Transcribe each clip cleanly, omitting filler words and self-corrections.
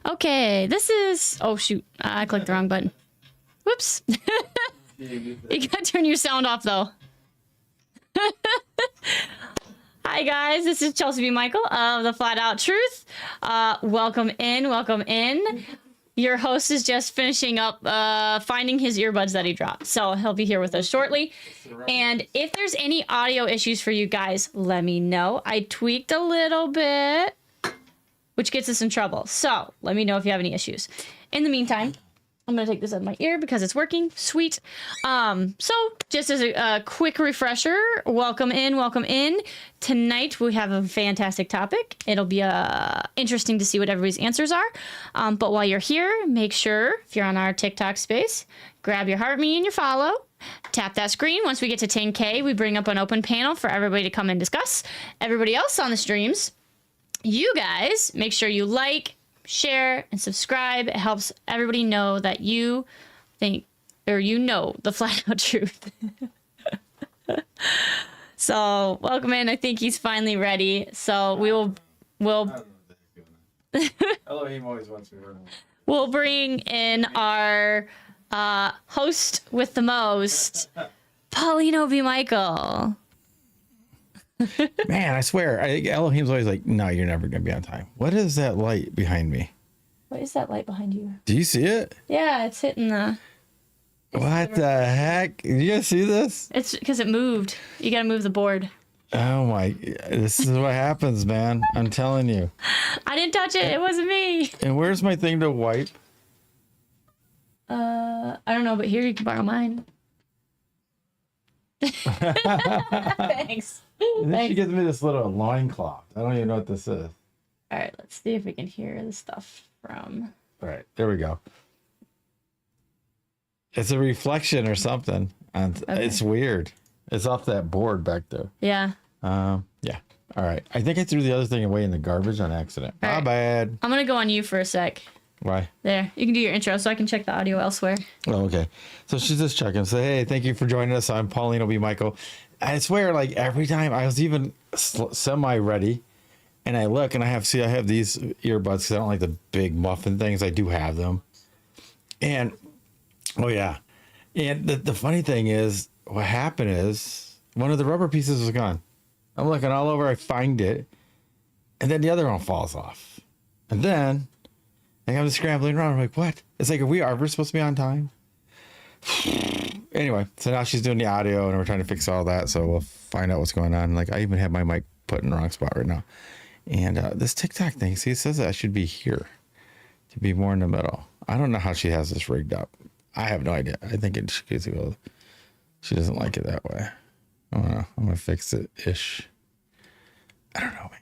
Okay, this is... Oh, shoot. I clicked the wrong button. Whoops. You gotta turn your sound off, though. Hi, guys. This is Chelsey B Michael of The Flat Out Truth. Welcome in. Welcome in. Your host is just finishing up finding his earbuds that he dropped. So he'll be here with us shortly. And if there's any audio issues for you guys, let me know. I tweaked a little bit, which gets us in trouble. So let me know if you have any issues. In the meantime, I'm going to take this out of my ear because it's working. Sweet. So just as a quick refresher, welcome in, welcome in. Tonight we have a fantastic topic. It'll be interesting to see what everybody's answers are. But while you're here, make sure, if you're on our TikTok space, grab your heart, me, and your follow. Tap that screen. Once we get to 10K, we bring up an open panel for everybody to come and discuss. Everybody else on the streams, you guys, make sure you like, share, and subscribe. It helps everybody know that you think, or you know, the flat out truth. So welcome in. I think he's finally ready. So we'll Elohim always wants me to we'll bring in our host with the most, Paulino B Michael. Man, I swear, Elohim's always like, no, you're never going to be on time. What is that light behind me? What is that light behind you? Do you see it? Yeah, it's hitting the... What the heck? Did you guys see this? It's because it moved. You got to move the board. Oh my, this is what happens, man. I'm telling you. I didn't touch it. It wasn't me. And where's my thing to wipe? I don't know, but here you can borrow mine. Thanks. And then Thanks. she gives me this little loincloth. I don't even know what this is. All right, let's see if we can hear the stuff from... All right, there we go. It's a reflection or something. And It's weird. It's off that board back there. Yeah. Yeah. All right. I think I threw the other thing away in the garbage on accident. All My right. bad. I'm going to go on you for a sec. Why? There. You can do your intro so I can check the audio elsewhere. Oh, okay. So she's just checking. Say, hey, thank you for joining us. I'm Paulino B Michael. I swear, like every time I was even semi-ready, and I look and I have these earbuds because I don't like the big muffin things. I do have them. And, oh yeah. And the funny thing is, what happened is one of the rubber pieces was gone. I'm looking all over. I find it. And then the other one falls off. And then I'm scrambling around. I'm like, what? It's like, are we supposed to be on time? Anyway, so now she's doing the audio and we're trying to fix all that. So we'll find out what's going on. Like, I even have my mic put in the wrong spot right now. And this TikTok thing, see, it says that I should be here to be more in the middle. I don't know how she has this rigged up. I have no idea. I think she doesn't like it that way. I don't know. I'm going to fix it-ish. I don't know, man.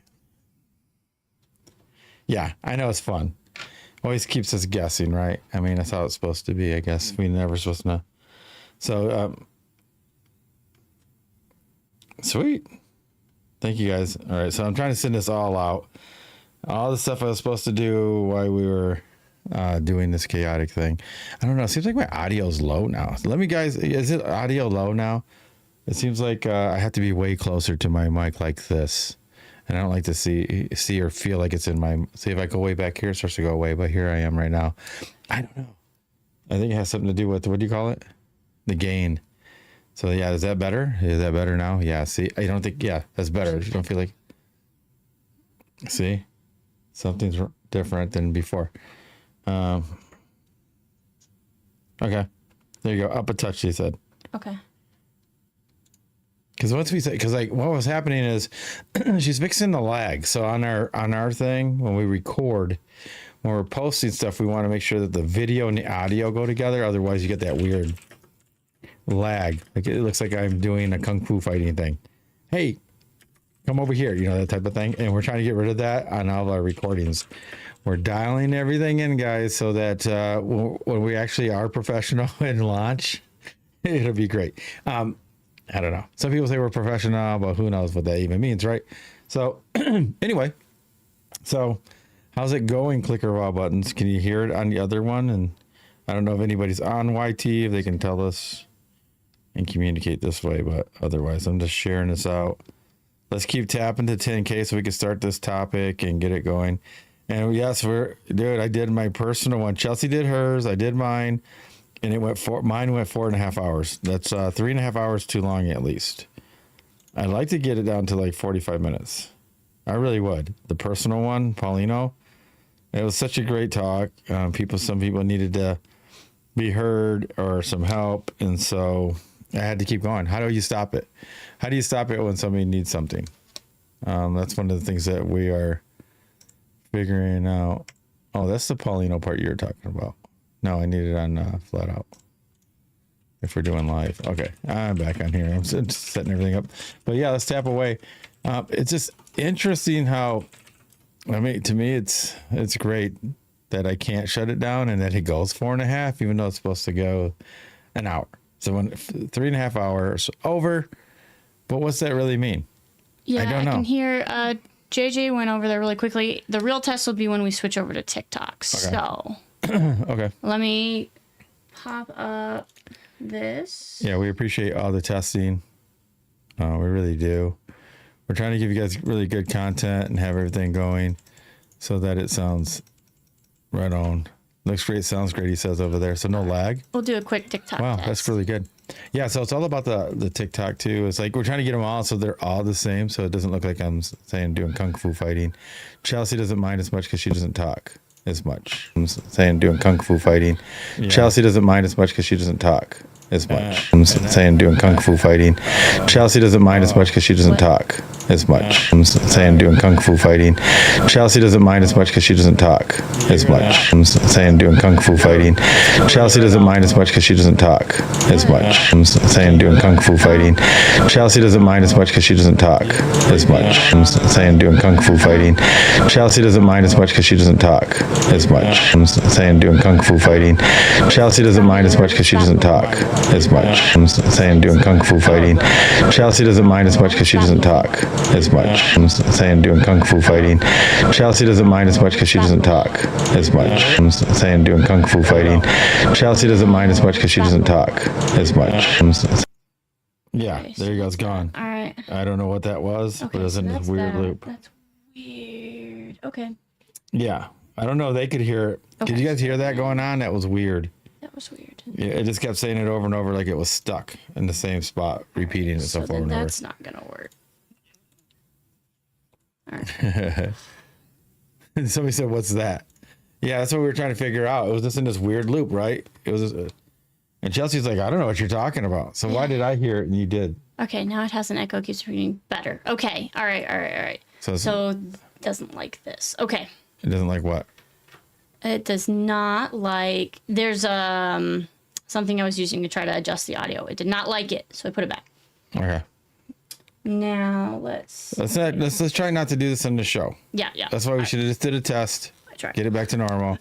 Yeah, I know it's fun. Always keeps us guessing, right? I mean, that's how it's supposed to be, I guess. We never supposed to know. So, sweet. Thank you, guys. All right, so I'm trying to send this all out. All the stuff I was supposed to do while we were doing this chaotic thing. I don't know. It seems like my audio's low now. So let me, guys, is it audio low now? It seems like I have to be way closer to my mic like this. And I don't like to see or feel like it's in my... See, if I go way back here, it starts to go away. But here I am right now. I don't know. I think it has something to do with... What do you call it? The gain. So, yeah, is that better? Is that better now? Yeah, see? I don't think... Yeah, that's better. You don't feel like... See? Something's different than before. Okay. There you go. Up a touch, she said. Okay. Because once we say, because like what was happening is she's fixing the lag. So on our thing, when we record, when we're posting stuff, we want to make sure that the video and the audio go together. Otherwise, you get that weird lag. Like it looks like I'm doing a kung fu fighting thing. Hey, come over here. You know, that type of thing. And we're trying to get rid of that on all of our recordings. We're dialing everything in, guys, so that when we actually are professional and launch, it'll be great. I don't know. Some people say we're professional, but who knows what that even means, right? So anyway, so how's it going, clicker wow buttons? Can you hear it on the other one? And I don't know if anybody's on YT, if they can tell us and communicate this way, but otherwise I'm just sharing this out. Let's keep tapping to 10K so we can start this topic and get it going. And yes, I did my personal one. Chelsey did hers. I did mine. And mine went 4.5 hours. That's 3.5 hours too long at least. I'd like to get it down to like 45 minutes. I really would. The personal one, Paulino, it was such a great talk. Some people needed to be heard or some help. And so I had to keep going. How do you stop it? How do you stop it when somebody needs something? That's one of the things that we are figuring out. Oh, that's the Paulino part you were talking about. No, I need it on flat out. If we're doing live. Okay, I'm back on here. I'm just setting everything up. But yeah, let's tap away. It's just interesting how, I mean, to me, it's great that I can't shut it down and that it goes 4.5, even though it's supposed to go an hour. So when 3.5 hours over, but what's that really mean? Yeah, I don't know. can hear JJ went over there really quickly. The real test will be when we switch over to TikTok. Okay. So okay. Let me pop up this. Yeah, we appreciate all the testing. We really do. We're trying to give you guys really good content and have everything going so that it sounds right on. Looks great, sounds great, he says over there. So no lag. We'll do a quick TikTok Wow, test. that's really good. Yeah, so it's all about the TikTok too. It's like we're trying to get them all so they're all the same, so it doesn't look like I'm saying doing kung fu fighting. Chelsey doesn't mind as much because she doesn't talk as much. I'm saying doing kung fu fighting. Yeah. Chelsey doesn't mind as much because she doesn't talk as much. I'm saying doing kung fu fighting. Chelsey doesn't mind as much because she doesn't talk as much. I'm saying doing kung fu fighting. Chelsey doesn't mind as much because she doesn't talk as much. I'm saying doing kung fu fighting. Chelsey doesn't mind as much because she doesn't talk as much. I'm saying doing kung fu fighting. Chelsey doesn't mind as much because she doesn't talk as much. I'm saying doing kung fu fighting. Chelsey doesn't mind as much because she doesn't talk as much. I'm saying doing kung fu fighting. Chelsey doesn't mind as much because she doesn't talk as much. I'm saying doing kung fu fighting. Chelsey doesn't mind as much because she doesn't talk as much. I'm saying doing kung fu fighting. Chelsey doesn't mind as much because she doesn't talk as much. I'm saying doing kung fu fighting. Chelsey doesn't mind as much because she doesn't talk as much. Yeah, there you go. It's gone. All right. I don't know what that was, but it was in this weird loop. That's weird. Okay. Yeah, I don't know if they could hear it. Okay. Did you guys hear that going on? That was weird. That was weird. Yeah, it just kept saying it over and over like it was stuck in the same spot, repeating itself over and over. That's not going to work. All right. And somebody said, "What's that?" Yeah, that's what we were trying to figure out. It was just in this weird loop, right? It was, and Chelsea's like, "I don't know what you're talking about." So why did I hear it and you did? Okay, now it has an echo. Keeps reading better. Okay, all right. So it doesn't like this. Okay. It doesn't like what? It does not like. There's something I was using to try to adjust the audio. It did not like it, so I put it back. Okay. Now let's try not to do this on the show. Yeah. That's why we should have just did a test. I tried. Get it back to normal.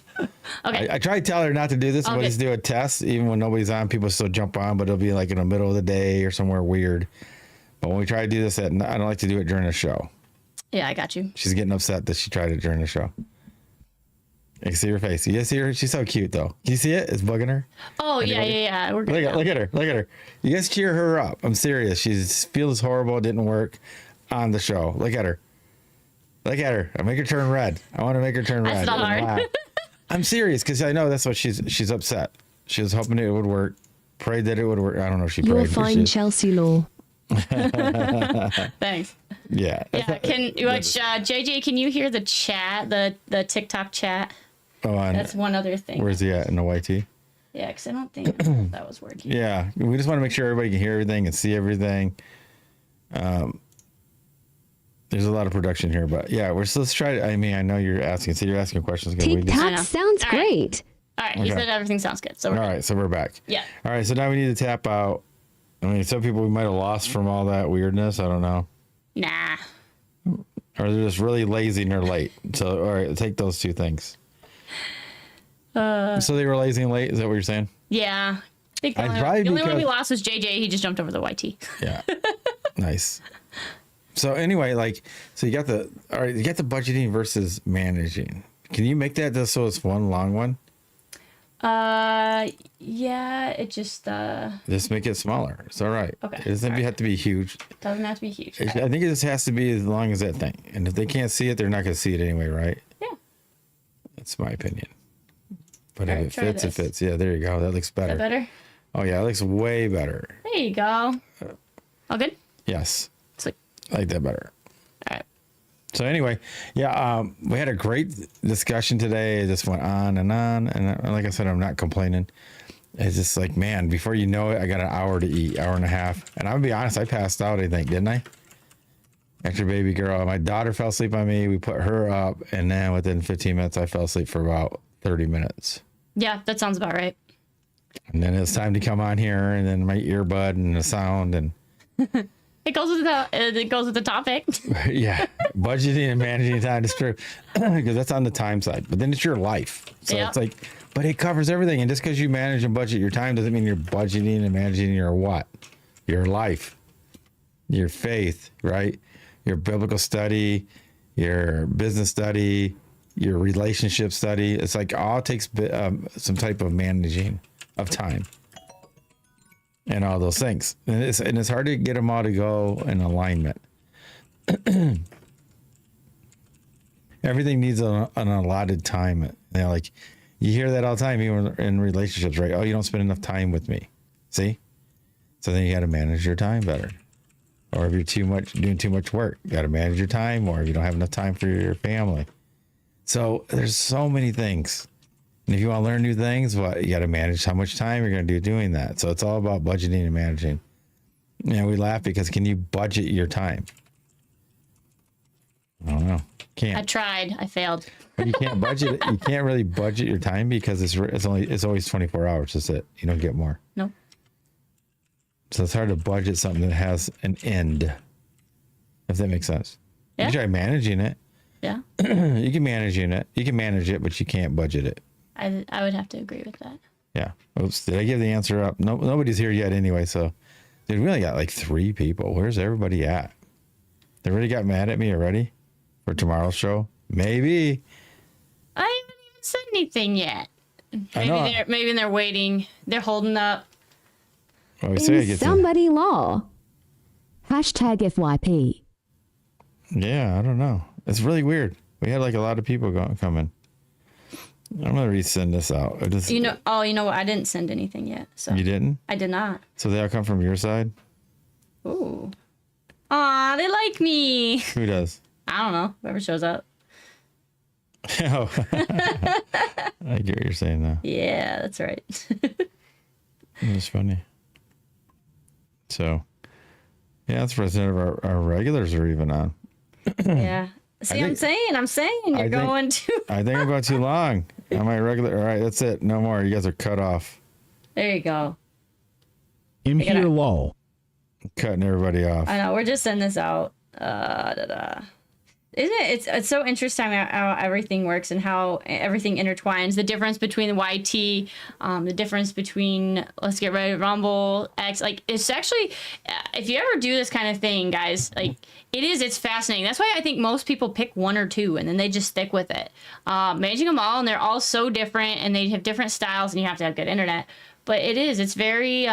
Okay. I tried to tell her not to do this, but just do a test. Even when nobody's on, people still jump on, but it'll be like in the middle of the day or somewhere weird. But when we try to do this, I don't like to do it during the show. Yeah, I got you. She's getting upset that she tried it during the show. I can see her face. You guys see her? She's so cute, though. Can you see it? It's bugging her. Oh, yeah. We're good. Look at her. You guys cheer her up. I'm serious. She feels horrible. It didn't work on the show. Look at her. I make her turn red. I want to make her turn red. That's not hard. I'm serious because I know that's what she's upset. She was hoping it would work. Prayed that it would work. I don't know if she prayed. You're fine, Chelsey Law. Thanks. Yeah. Yeah. Can you watch JJ? Can you hear the chat? The TikTok chat. Oh, that's one other thing. Where's he at in the YT? Yeah, because I don't think that was working. Yeah, we just want to make sure everybody can hear everything and see everything. There's a lot of production here, but yeah, let's try. I mean, I know you're asking. So you're asking questions. TikTok sounds great. All right, he said everything sounds good. So all right, so we're back. Yeah. All right, so now we need to tap out. I mean, some people we might have lost from all that weirdness. I don't know. Nah. Or they're just really lazy and they're late. So, all right, take those two things. So they were lazy and late? Is that what you're saying? Yeah. The only one we lost was JJ. He just jumped over the YT. Yeah. Nice. So anyway, so you got the budgeting versus managing. Can you make that just so it's one long one? Yeah, it just make it smaller. It's all right. Okay. It doesn't have to be huge. Doesn't have to be huge. I think it just has to be as long as that thing. And if they can't see it, they're not going to see it anyway, right? Yeah. That's my opinion. But All if right, it try fits, it this. fits. Yeah, there you go. That looks Is better. that better? Oh yeah, it looks way better. There you go. All good? Yes, Sweet. I like that better. All right. So anyway, yeah, we had a great discussion today. It just went on, and like I said, I'm not complaining. It's just like, man, before you know it, I got an hour to eat, hour and a half. And I'll be honest, I passed out, I think, didn't I? After baby girl, my daughter fell asleep on me. We put her up, and then within 15 minutes, I fell asleep for about 30 minutes. Yeah, that sounds about right. And then it's time to come on here, and then my earbud and the sound, and It goes with the topic. yeah, budgeting and managing time is true, because that's on the time side. But then it's your life, so Yeah. it's like, but it covers everything. And just because you manage and budget your time doesn't mean you're budgeting and managing your what, your life, your faith, right? Your biblical study, your business study, your relationship study. It's like all takes some type of managing of time and all those things. And it's hard to get them all to go in alignment. Everything needs an allotted time. You know, like you hear that all the time, even in relationships, right? Oh, you don't spend enough time with me. See? So then you got to manage your time better. Or if you're doing too much work, you got to manage your time. Or if you don't have enough time for your family. So there's so many things. And if you want to learn new things, you got to manage how much time you're going to do doing that. So it's all about budgeting and managing. And we laugh because can you budget your time? I don't know. Can't. I tried. I failed. But you can't budget it. You can't really budget your time because it's always 24 hours. That's it. You don't get more. Nope. So it's hard to budget something that has an end. If that makes sense. Yeah. You try managing it. Yeah. You can manage it. You can manage it, but you can't budget it. I would have to agree with that. Yeah. Oops. Did I give the answer up? No, nobody's here yet anyway. So, dude, we only got like 3 people. Where's everybody at? They already got mad at me already for tomorrow's show? Maybe. I haven't even said anything yet. I know. Maybe they're waiting. They're holding up. Well, we say I In get somebody law. Hashtag FYP. Yeah, I don't know. It's really weird. We had like a lot of people coming. I'm gonna resend this out. You know what? I didn't send anything yet. So You didn't? I did not. So they all come from your side? Ooh. Aw, they like me. Who does? I don't know. Whoever shows up. Oh. I get what you're saying now. Yeah, that's right. It's funny. So, yeah, that's percent of our regulars are even on. Yeah. See, I'm saying you're going to. I think I'm going too long. On my regular. All right, that's it. No more. You guys are cut off. There you go. Here law. Cutting everybody off. I know. We're just sending this out. Isn't it? It's so interesting how everything works and how everything intertwines. The difference between the YT, the difference between Let's Get Ready to Rumble, X. Like, it's actually, if you ever do this kind of thing, guys, like, it's fascinating. That's why I think most people pick 1 or 2 and then they just stick with it. Managing them all, and they're all so different and they have different styles and you have to have good internet. But it's very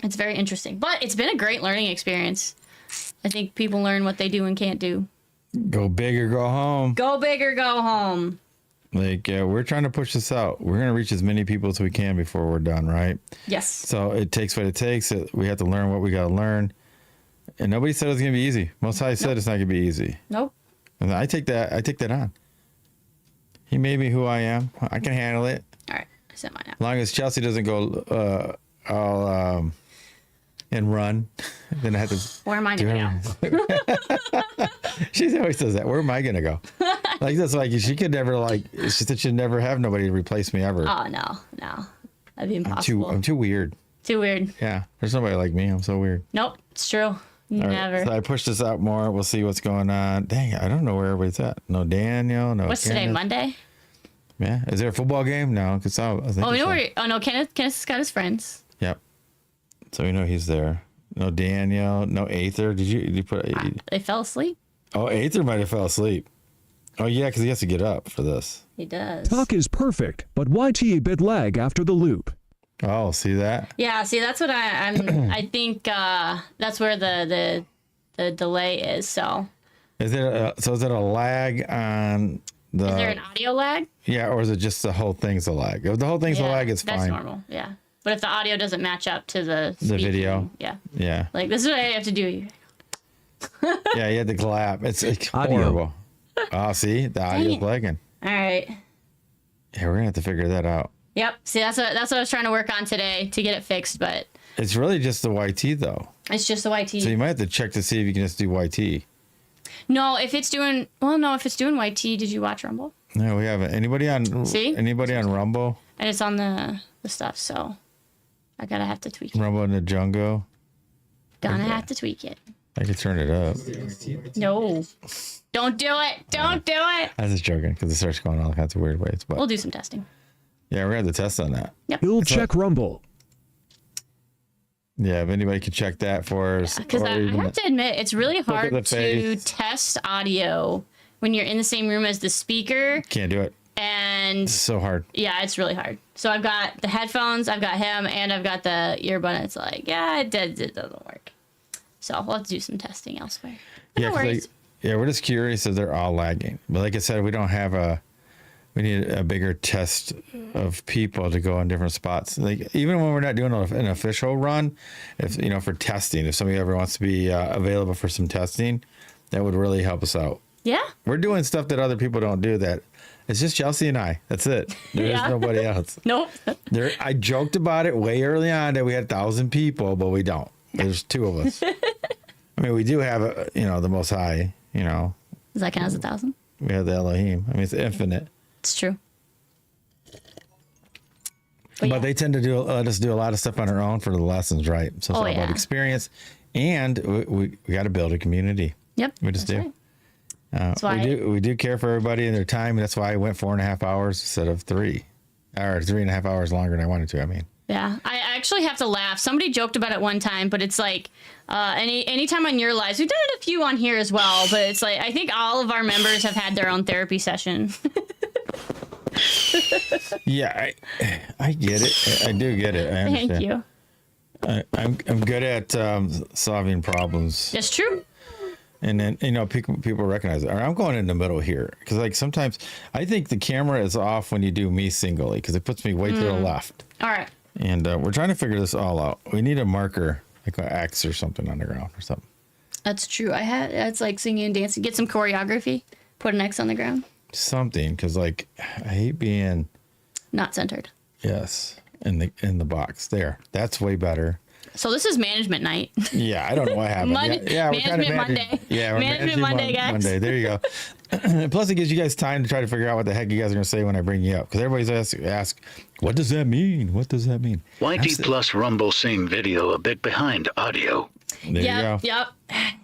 interesting. But it's been a great learning experience. I think people learn what they do and can't do. Go big or go home. Go big or go home. Like, we're trying to push this out. We're going to reach as many people as we can before we're done, right? Yes. So it takes what it takes. We have to learn what we got to learn. And nobody said it's going to be easy. Most High said it's not going to be easy. Nope. And I take that on. He made me who I am. I can handle it. All right. I sent mine out. As long as Chelsey doesn't go all and run, then I have to. Where am I going to go? She always says that. Where am I going to go? Like that's like she could never like. It's just that she'd never have nobody to replace me ever. Oh, no. That'd be impossible. I'm too weird. Too weird. Yeah, there's nobody like me. I'm so weird. Nope. It's true. All Never. right, so I pushed this out more. We'll see what's going on. Dang, I don't know where everybody's at. No Daniel. No. What's today? Kenneth. Monday? Yeah. Is there a football game? No, because I think. Oh, we know so. where. Oh, no. Kenneth's got his friends. Yep. So we know he's there. No Daniel. No Aether. Did you put? They fell asleep. Oh, Aether might have fell asleep. Oh yeah, because he has to get up for this. He does. Talk is perfect, but YT a bit lag after the loop. Oh, see that? Yeah. See, that's what I'm. I think that's where the delay is. So. Is it a lag on the Is there an audio lag? yeah, or is it just the whole thing's a lag? If the whole thing's a lag, it's that's fine. normal. Yeah. But if the audio doesn't match up to the video. yeah. Yeah. Like this is what I have to do. Yeah, you had to clap. It's Audio. horrible. Oh, see, the audio's it. lagging. All right. Yeah, we're gonna have to figure that out. Yep. See, that's what I was trying to work on today to get it fixed, but It's really just the YT though. it's just the YT. So you might have to check to see if you can just do YT. No, if it's doing YT, did you watch Rumble? No, we haven't. Anybody on Rumble? And it's on the stuff, so I gotta have to tweak it. Rumble in the Jungle. Gonna have to tweak it. I could turn it up. No. Don't do it. Don't do it. I was just joking because it starts going all kinds of weird ways. But We'll do some testing. yeah, we're gonna have to test on that. You'll check Rumble. Yeah, if anybody could check that for us. Because I have to admit, it's really at hard the to face. test audio when you're in the same room as the speaker. Can't do it. And It's so hard. yeah, it's really hard. So I've got the headphones, I've got him, and I've got the earbud. And it's like, yeah, it doesn't work. So we'll have to do some testing elsewhere. But Yeah, no 'cause worries. we're just curious if they're all lagging. But like I said, we need a bigger test of people to go in different spots. Like even when we're not doing an official run, if for testing, if somebody ever wants to be available for some testing, that would really help us out. Yeah. We're doing stuff that other people don't do. That it's just Chelsey and I. That's it. There's Yeah. nobody else. Nope. I joked about it way early on that we had 1,000 people, but we don't. There's two of us. I mean, we do have the Most High. Does that count as 1,000? We have the Elohim. I mean, it's infinite. It's true. But yeah. they tend to let us do a lot of stuff on our own for the lessons, right? So it's all about yeah. experience, and we got to build a community. Yep. We just that's do. Right. That's why We do care for everybody and their time, and that's why I went 4.5 hours instead of 3, or 3.5 hours longer than I wanted to. I mean, Yeah, I actually have to laugh. Somebody joked about it one time, but it's like anytime on your lives, we've done it a few on here as well, but it's like I think all of our members have had their own therapy session. yeah, I get it. I do get it. I understand. Thank you. I'm good at solving problems, That's true. and then people recognize it. Or I'm going in the middle here because like sometimes I think the camera is off when you do me singly because it puts me way to the left. All right. And we're trying to figure this all out. We need a marker, like an X or something on the ground or something. That's true. It's like singing and dancing. Get some choreography. Put an X on the ground. Something, because like I hate being Not centered. in the box there. That's way better. So this is management night. Yeah, I don't know what happened. Yeah, we're kind of Management Monday. Yeah, we're Management Monday, guys. Monday. There you go. Plus, it gives you guys time to try to figure out what the heck you guys are gonna say when I bring you up, because everybody's ask, what does that mean? What does that mean? YT plus Rumble Sing video a bit behind audio. There you go. Yep.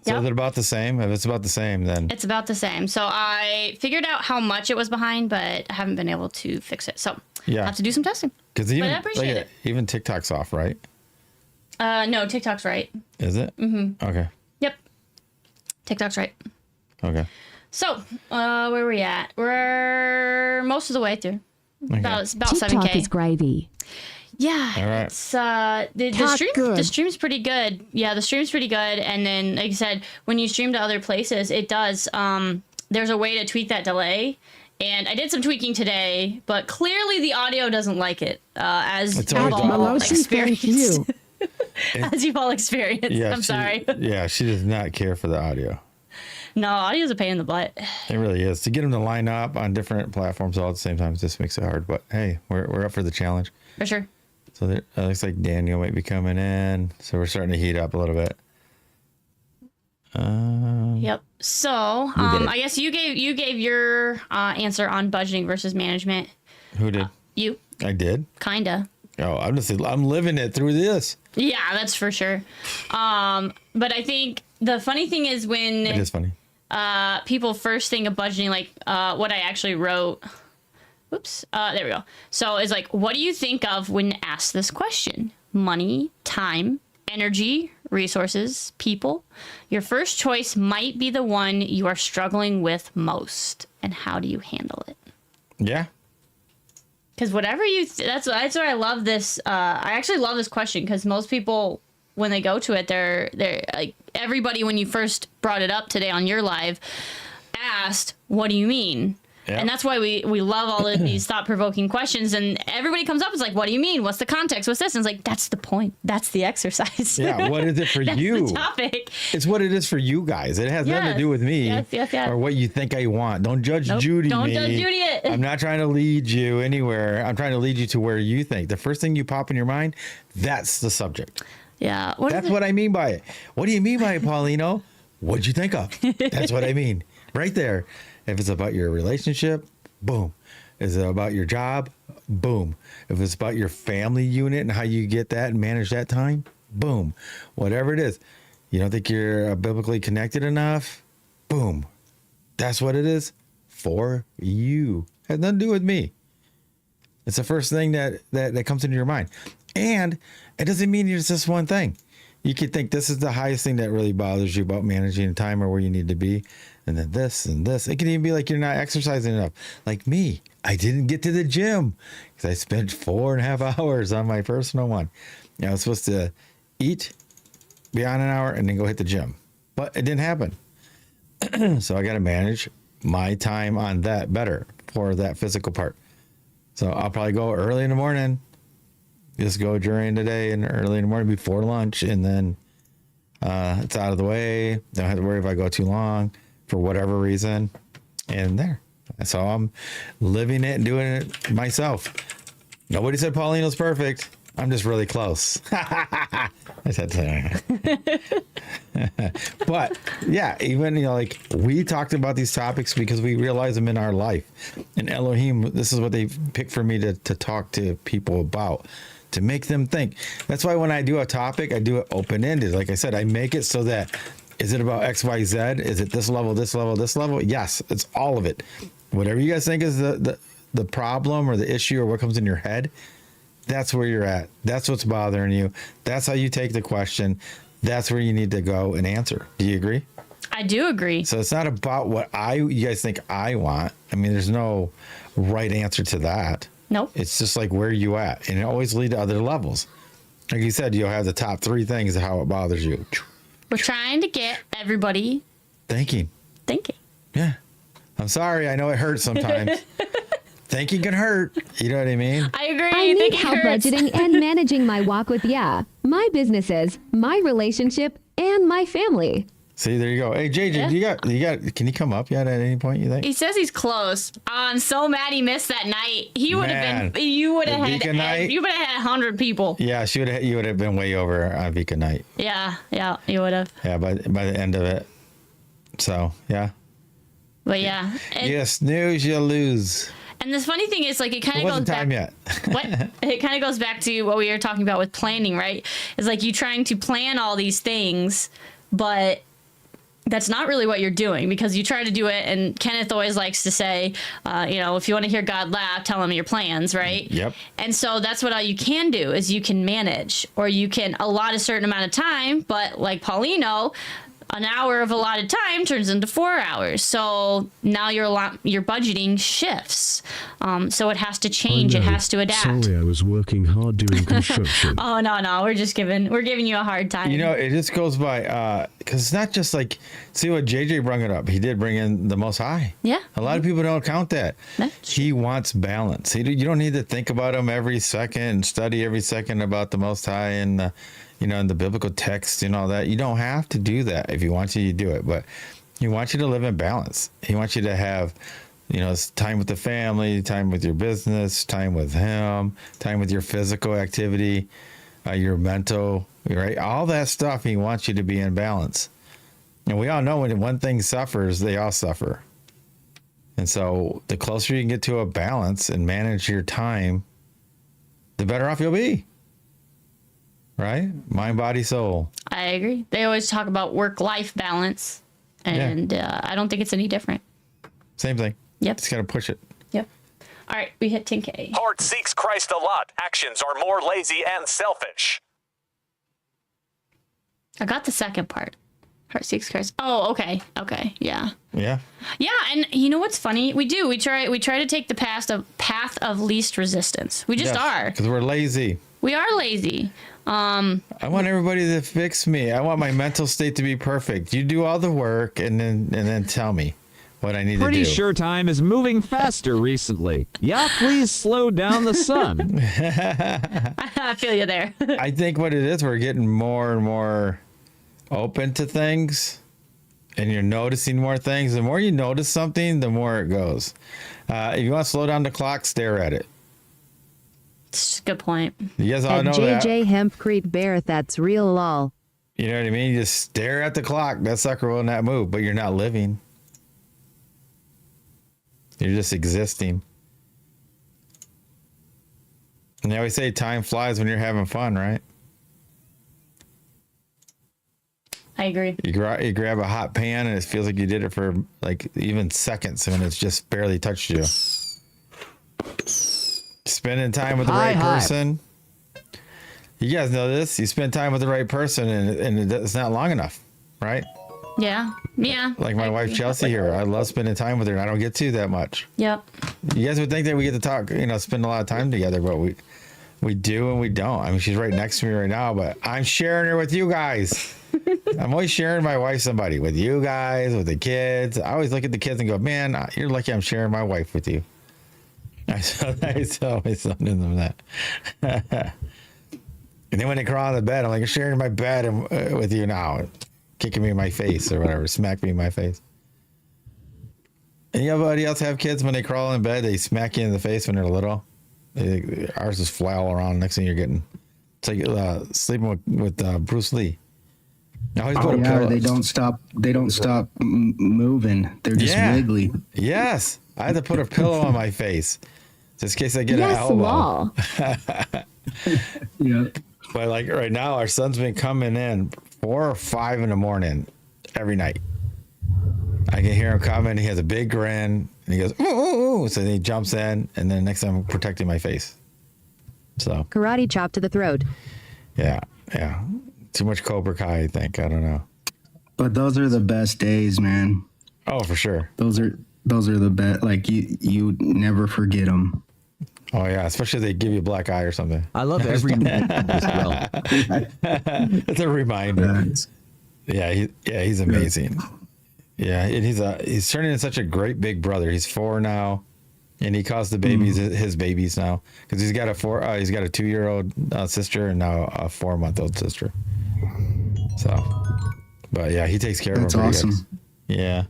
So is it about the same? If it's about the same, then It's about the same. So I figured out how much it was behind, but I haven't been able to fix it. So Yeah. I have to do some testing. because I appreciate it. even TikTok's off, right? No, TikTok's right. Is it? Mm-hmm. Okay. Yep. TikTok's right. Okay. So, where are we at? We're most of the way through. About TikTok 7K. is gravy. Yeah. All right. It's the Talk stream. good. The stream's pretty good. Yeah, the stream's pretty good. And then, like I said, when you stream to other places, it does. There's a way to tweak that delay. And I did some tweaking today, but clearly the audio doesn't like it. As It's you've always all Melosi, thank experienced. you. As you've all experienced. Yeah, I'm sorry. Yeah, she does not care for the audio. No, audio's a pain in the butt. It really is. To get them to line up on different platforms all at the same time just makes it hard. But hey, we're up for the challenge. For sure. So there, it looks like Daniel might be coming in. So we're starting to heat up a little bit. Yep. So, I guess you gave your answer on budgeting versus management. Who did? You I did. kinda. Oh, I'm living it through this. Yeah, that's for sure. But I think the funny thing is It when is funny. people first think of budgeting, like what I actually wrote. Oops. There we go. So it's like, what do you think of when asked this question? Money, time, energy, resources, people. Your first choice might be the one you are struggling with most. And how do you handle it? Yeah. Because whatever you, that's why I love this. I actually love this question because most people, when they go to it, they're like everybody when you first brought it up today on your live, asked, "What do you mean?" Yep. And that's why we love all of these thought-provoking questions. And everybody comes up, it's like, what do you mean? What's the context? What's this? And it's like, that's the point. That's the exercise. Yeah, what is it for That's you? the topic. It's what it is for you guys. It has nothing to do with me Yes. or what you think I want. Don't judge Nope. Judy Don't me. judge Judy it. I'm not trying to lead you anywhere. I'm trying to lead you to where you think. The first thing you pop in your mind, that's the subject. Yeah. That's what I mean by it. What do you mean by it, Paulino? What'd you think of? That's what I mean. Right there. If it's about your relationship, boom. Is it about your job? Boom. If it's about your family unit and how you get that and manage that time, boom. Whatever it is. You don't think you're biblically connected enough? Boom. That's what it is for you. It has nothing to do with me. It's the first thing that comes into your mind. And it doesn't mean it's just one thing. You could think this is the highest thing that really bothers you about managing time or where you need to be. And then this and this. It can even be like you're not exercising enough. Like me, I didn't get to the gym because I spent 4.5 hours on my personal one. I was supposed to eat, be on an hour, and then go hit the gym. But it didn't happen. So I got to manage my time on that better for that physical part. So I'll probably go early in the morning. Just go during the day and early in the morning before lunch. And then it's out of the way. Don't have to worry if I go too long for whatever reason. And there. So I'm living it and doing it myself. Nobody said Paulino's perfect. I'm just really close. I said but yeah, even, like we talked about these topics because we realize them in our life. And Elohim, this is what they picked for me to talk to people about, to make them think. That's why when I do a topic, I do it open-ended. Like I said, I make it so that, is it about X, Y, Z? Is it this level, this level, this level? Yes, it's all of it. Whatever you guys think is the problem or the issue or what comes in your head, that's where you're at. That's what's bothering you. That's how you take the question. That's where you need to go and answer. Do you agree? I do agree. So it's not about what you guys think I want. I mean, there's no right answer to that. Nope. It's just like where you at, and it always lead to other levels. Like you said, you'll have the top 3 things of how it bothers you. We're trying to get everybody Thinking. Yeah. I'm sorry. I know it hurts sometimes. Thinking can hurt. You know what I mean? I agree. I need Thinking help hurts. budgeting and managing my walk with Yah, my businesses, my relationship, and my family. See, there you go. Hey, JJ, Yeah. you got, can you come up yet at any point, you think? He says he's close. I'm so mad he missed that night. He would have Man. been. You would have The had. Vika night? You would have had 100 people. Yeah, you would have been way over on Vika night. Yeah, you would have. Yeah, by the end of it. So, yeah. But yeah. And, You snooze, you lose. and this funny thing is, like, it kind It of goes wasn't back. time yet. What? It kind of goes back to what we were talking about with planning, right? It's like you trying to plan all these things, but that's not really what you're doing, because you try to do it. And Kenneth always likes to say, if you want to hear God laugh, tell him your plans, right? Yep. And so that's what all you can do is you can manage, or you can allot a certain amount of time. But like Paulino, an hour of allotted time turns into 4 hours. So now your budgeting shifts. So it has to change. It has to adapt. Sorry, I was working hard doing construction. Oh no, we're giving you a hard time. It just goes by, because it's not just like, see what JJ brought it up. He did bring in the Most High. Yeah. A lot of people don't count that. That's He wants balance. You don't need to think about him every second and study every second about the Most High and in the biblical text and all that. You don't have to do that. If he wants you to do it, but he wants you to live in balance. He wants you to have, time with the family, time with your business, time with him, time with your physical activity, your mental, right? All that stuff. He wants you to be in balance. And we all know when one thing suffers, they all suffer. And so the closer you can get to a balance and manage your time, the better off you'll be. Right? Mind, body, soul. I agree. They always talk about work-life balance, and I don't think it's any different. Same thing. Yep. Just got to push it. Yep. All right, we hit 10K. Heart seeks Christ a lot. Actions are more lazy and selfish. I got the second part. Heart seeks Christ. Oh, okay. Yeah. Yeah. Yeah, and you know what's funny? We try to take the path of least resistance. We just are. Because we're lazy. We are lazy. I want everybody to fix me. I want my mental state to be perfect. You do all the work and then tell me what I need to Pretty do. sure time is moving faster recently. Yeah, please slow down the sun. I feel you there. I think what it is, we're getting more and more open to things, and you're noticing more things. The more you notice something, the more it goes. If you want to slow down the clock, stare at it. It's a good point. You guys all At know that. JJ Hempcrete Bear, that's real lol. You know what I mean? You just stare at the clock. That sucker will not move, but you're not living. You're just existing. And they always say time flies when you're having fun, right? I agree. You grab a hot pan and it feels like you did it for like even seconds when it's just barely touched you. Spending time with the right person. You guys know this. You spend time with the right person and it's not long enough, right? Yeah. Yeah. Like my wife Chelsey here. I love spending time with her and I don't get to that much. Yep. You guys would think that we get to talk, spend a lot of time together, but we do and we don't. I mean, she's right next to me right now, but I'm sharing her with you guys. I'm always sharing my wife somebody with you guys, with the kids. I always look at the kids and go, man, you're lucky I'm sharing my wife with you. I tell my son them that. And then when they crawl on the bed, I'm like, I'm sharing my bed with you now. Kicking me in my face or whatever, smack me in my face. Anybody else have kids when they crawl in bed, they smack you in the face when they're little? Ours just flail around. Next thing you're getting, it's like sleeping with Bruce Lee. They don't stop. They don't stop moving. They're just wiggly. Yes, I had to put a pillow on my face just in case I get an elbow. Lol. Yeah. But like right now, our son's been coming in 4 or 5 in the morning every night. I can hear him coming. He has a big grin and he goes, ooh, ooh, ooh. So then he jumps in and then next time I'm protecting my face. So Karate chop to the throat. yeah. Too much Cobra Kai, I think. I don't know. But those are the best days, man. Oh, for sure. Those are the best. Like you never forget them. Oh yeah, especially if they give you a black eye or something. I love every minute of this realm. It's a reminder. He's amazing. Yeah, and he's turning into such a great big brother. He's 4 now, and he calls the babies his babies now because he's got a 2-year-old sister and now a 4-month-old sister. So, but yeah, he takes care of them. That's awesome. Good. Yeah,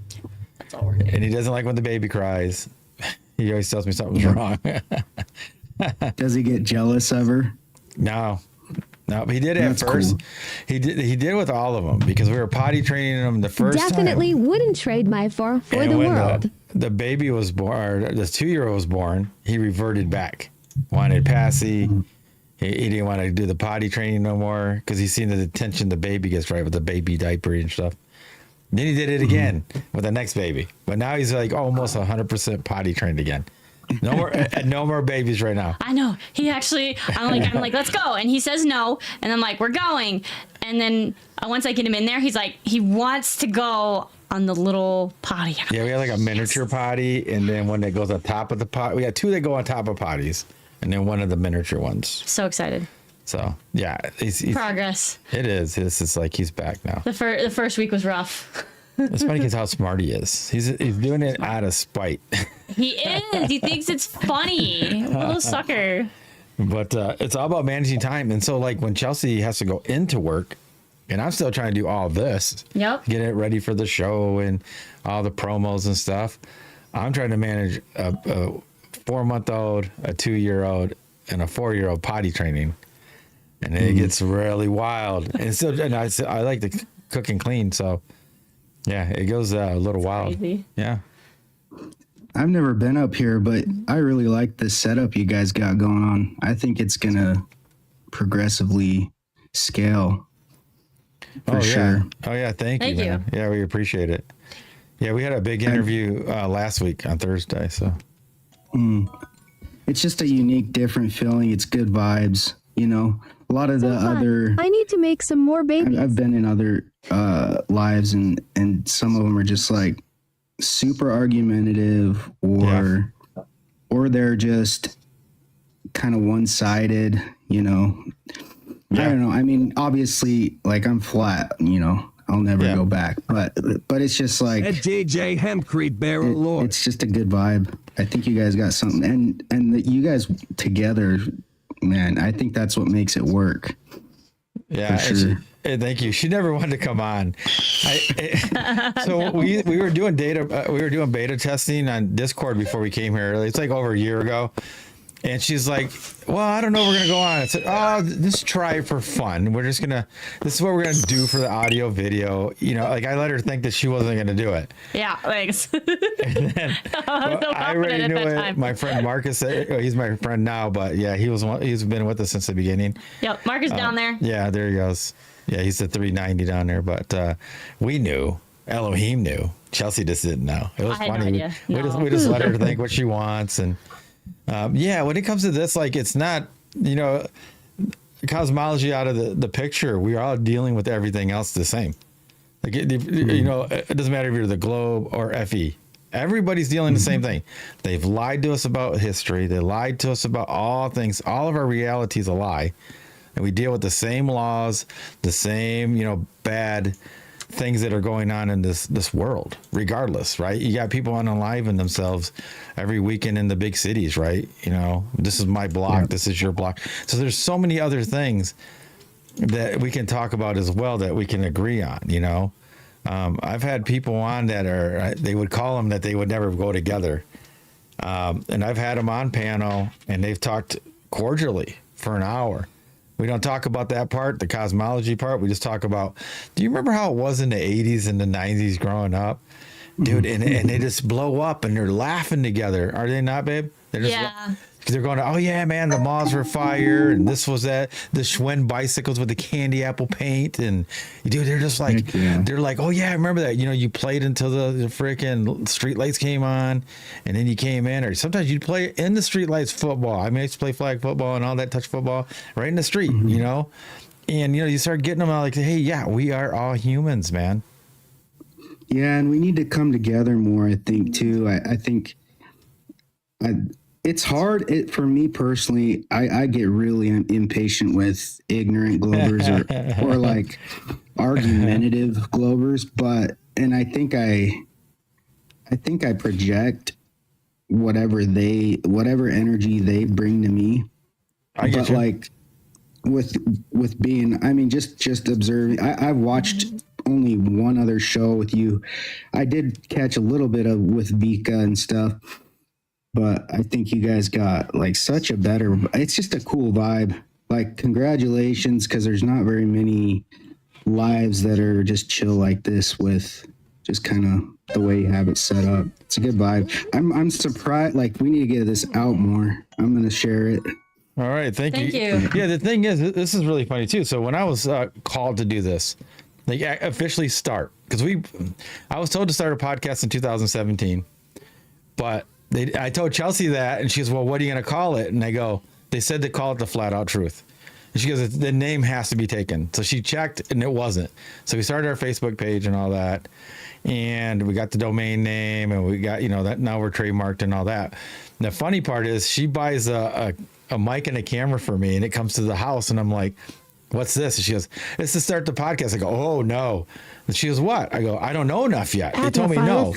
That's all we're doing. and he doesn't like when the baby cries. He always tells me something's wrong. Does he get jealous ever? No, he did at first. Cool. He did with all of them because we were potty training him the first Definitely time. wouldn't trade my for And the when world. the baby was born, or the 2-year-old was born, he reverted back. Wanted passy. He didn't want to do the potty training no more because he's seen the attention the baby gets, right, with the baby diaper and stuff. Then he did it again with the next baby. But now he's like almost 100% potty trained again. No more babies right now. I know. He actually, I'm like, let's go. And he says no. And I'm like, we're going. And then once I get him in there, he's like, he wants to go on the little potty. Yeah, we have like a miniature potty and then one that goes on top of the pot. We got 2 that go on top of potties and then one of the miniature ones. So excited. So, yeah. He's Progress. It is. It's like he's back now. The first week was rough. It's funny because how smart he is. He's doing it out of spite. He is. He thinks it's funny. Little sucker. But it's all about managing time. And so, like, when Chelsey has to go into work, and I'm still trying to do all this, Yep. get it ready for the show and all the promos and stuff, I'm trying to manage a 4-month-old, a 2-year-old, and a 4-year-old potty training. And then it gets really wild. And I like to cook and clean, so yeah, it goes a little wild. Crazy. Yeah. I've never been up here, but I really like the setup you guys got going on. I think it's gonna progressively scale. For sure. Oh yeah, thank you, Thank you. man. Yeah, we appreciate it. Yeah, we had a big interview last week on Thursday, so It's just a unique, different feeling. It's good vibes, A lot of the other, I need to make some more babies. I've been in other lives, and some of them are just like super argumentative, or they're just kind of one-sided. I don't know. I mean, obviously, like I'm flat. I'll never Yeah. go back. But it's just like That DJ Hempcrete Barrel Lord. it's just a good vibe. I think you guys got something, and that you guys together, man. I think that's what makes it work. Yeah, For and sure. thank you. She never wanted to come on. So we were doing we were doing beta testing on Discord before we came here. It's like over a year ago, and she's like, "Well, I don't know. If we're gonna go on." I said, "Oh, just try it for fun. This is what we're gonna do for the audio video." Like I let her think that she wasn't gonna do it. Yeah, thanks. I already knew it. My friend Marcus, he's my friend now, but yeah, he's been with us since the beginning. Yep, Mark is down there. Yeah, there he goes. Yeah, he's the 390 down there, but we knew. Elohim knew. Chelsea just didn't know. It was I had no funny. idea. No. We just let her think what she wants, and when it comes to this, like it's not cosmology out of the picture. We are all dealing with everything else the same. Like it doesn't matter if you're the Globe or FE. Everybody's dealing the same thing. They've lied to us about history. They lied to us about all things. All of our reality is a lie. And we deal with the same laws, the same, bad things that are going on in this world, regardless, right? You got people unaliving themselves every weekend in the big cities, right? This is my block, This is your block. So there's so many other things that we can talk about as well that we can agree on, I've had people on that they would call them that they would never go together. And I've had them on panel and they've talked cordially for an hour. We don't talk about that part, the cosmology part. We just talk about, do you remember how it was in the 80s and the 90s growing up? Dude, and they just blow up and they're laughing together. Are they not, babe? They're just they're going, oh yeah, man, the malls were fire, and this was that, the Schwinn bicycles with the candy apple paint, and dude, they're just like, they're like, oh yeah, I remember that. You played until the freaking street lights came on, and then you came in, or sometimes you'd play in the street lights football. I used to play flag football and all that, touch football, right in the street, and you start getting them out like, hey, yeah, we are all humans, man. Yeah, and we need to come together more, I think, too. I think it's hard for me personally. I get really impatient with ignorant Globers or like argumentative Globers, and I think I project whatever energy they bring to me. I get you. Like with being, just observing. I've watched only one other show with you. I did catch a little bit of with Vika and stuff. But I think you guys got like such a better, it's just a cool vibe. Like, congratulations, because there's not very many lives that are just chill like this with just kind of the way you have it set up. It's a good vibe. I'm surprised, like, we need to get this out more. I'm going to share it. All right. Thank you. you. Yeah. The thing is, this is really funny too. So when I was called to do this, like officially start, because I was told to start a podcast in 2017, but I told Chelsea that, and she goes, well, what are you going to call it? And they said to call it The Flat Out Truth. And she goes, the name has to be taken. So she checked and it wasn't. So we started our Facebook page and all that. And we got the domain name and we got, that now we're trademarked and all that. And the funny part is she buys a mic and a camera for me and it comes to the house and I'm like, what's this? And she goes, it's to start the podcast. I go, oh no. And she goes, what? I go, I don't know enough yet. They told me no.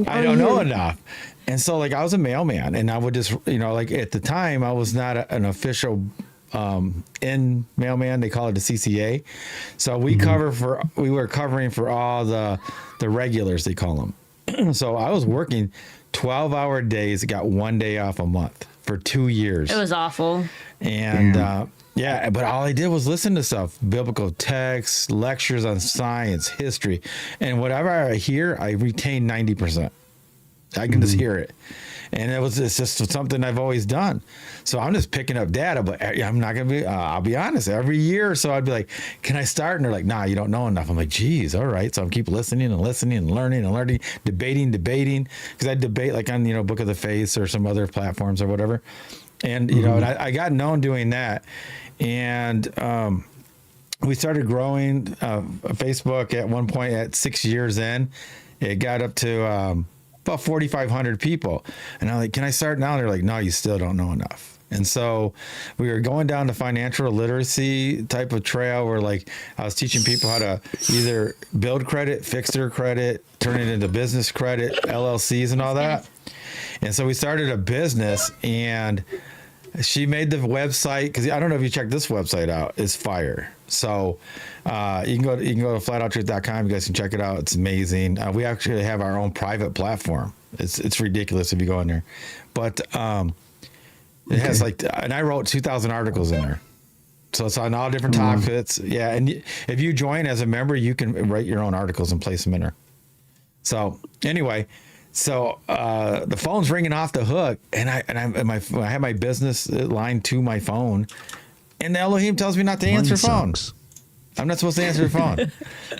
I don't know enough. And so like I was a mailman and I would just, like at the time I was not an official in mailman. They call it the CCA. So we were covering for all the regulars, they call them. So I was working 12-hour days, got 1 day off a month for 2 years. It was awful. And but all I did was listen to stuff, biblical texts, lectures on science, history, and whatever I hear, I retain 90%. I can just hear it. And it's just something I've always done. So I'm just picking up data, but I'm not going to be, I'll be honest, every year or so I'd be like, can I start? And they're like, nah, you don't know enough. I'm like, geez, all right. So I keep listening and listening and learning, debating. Because I debate like on, Book of the Faith or some other platforms or whatever. And, and I got known doing that. And we started growing Facebook at one point at 6 years in. It got up to about 4,500 people. And I'm like, can I start now? And they're like, no, you still don't know enough. And so we were going down the financial literacy type of trail where like I was teaching people how to either build credit, fix their credit, turn it into business credit, LLCs and all that. And so we started a business, and she made the website, because I don't know if you checked this website out, it's fire. So you can go to flatouttruth.com. You guys can check it out. It's amazing. We actually have our own private platform. It's ridiculous if you go in there, but it has like, and I wrote 2,000 articles in there. So it's on all different topics. Yeah. And if you join as a member, you can write your own articles and place them in there. So anyway, the phone's ringing off the hook, and I have my business line to my phone, and Elohim tells me not to answer phones. I'm not supposed to answer the phone.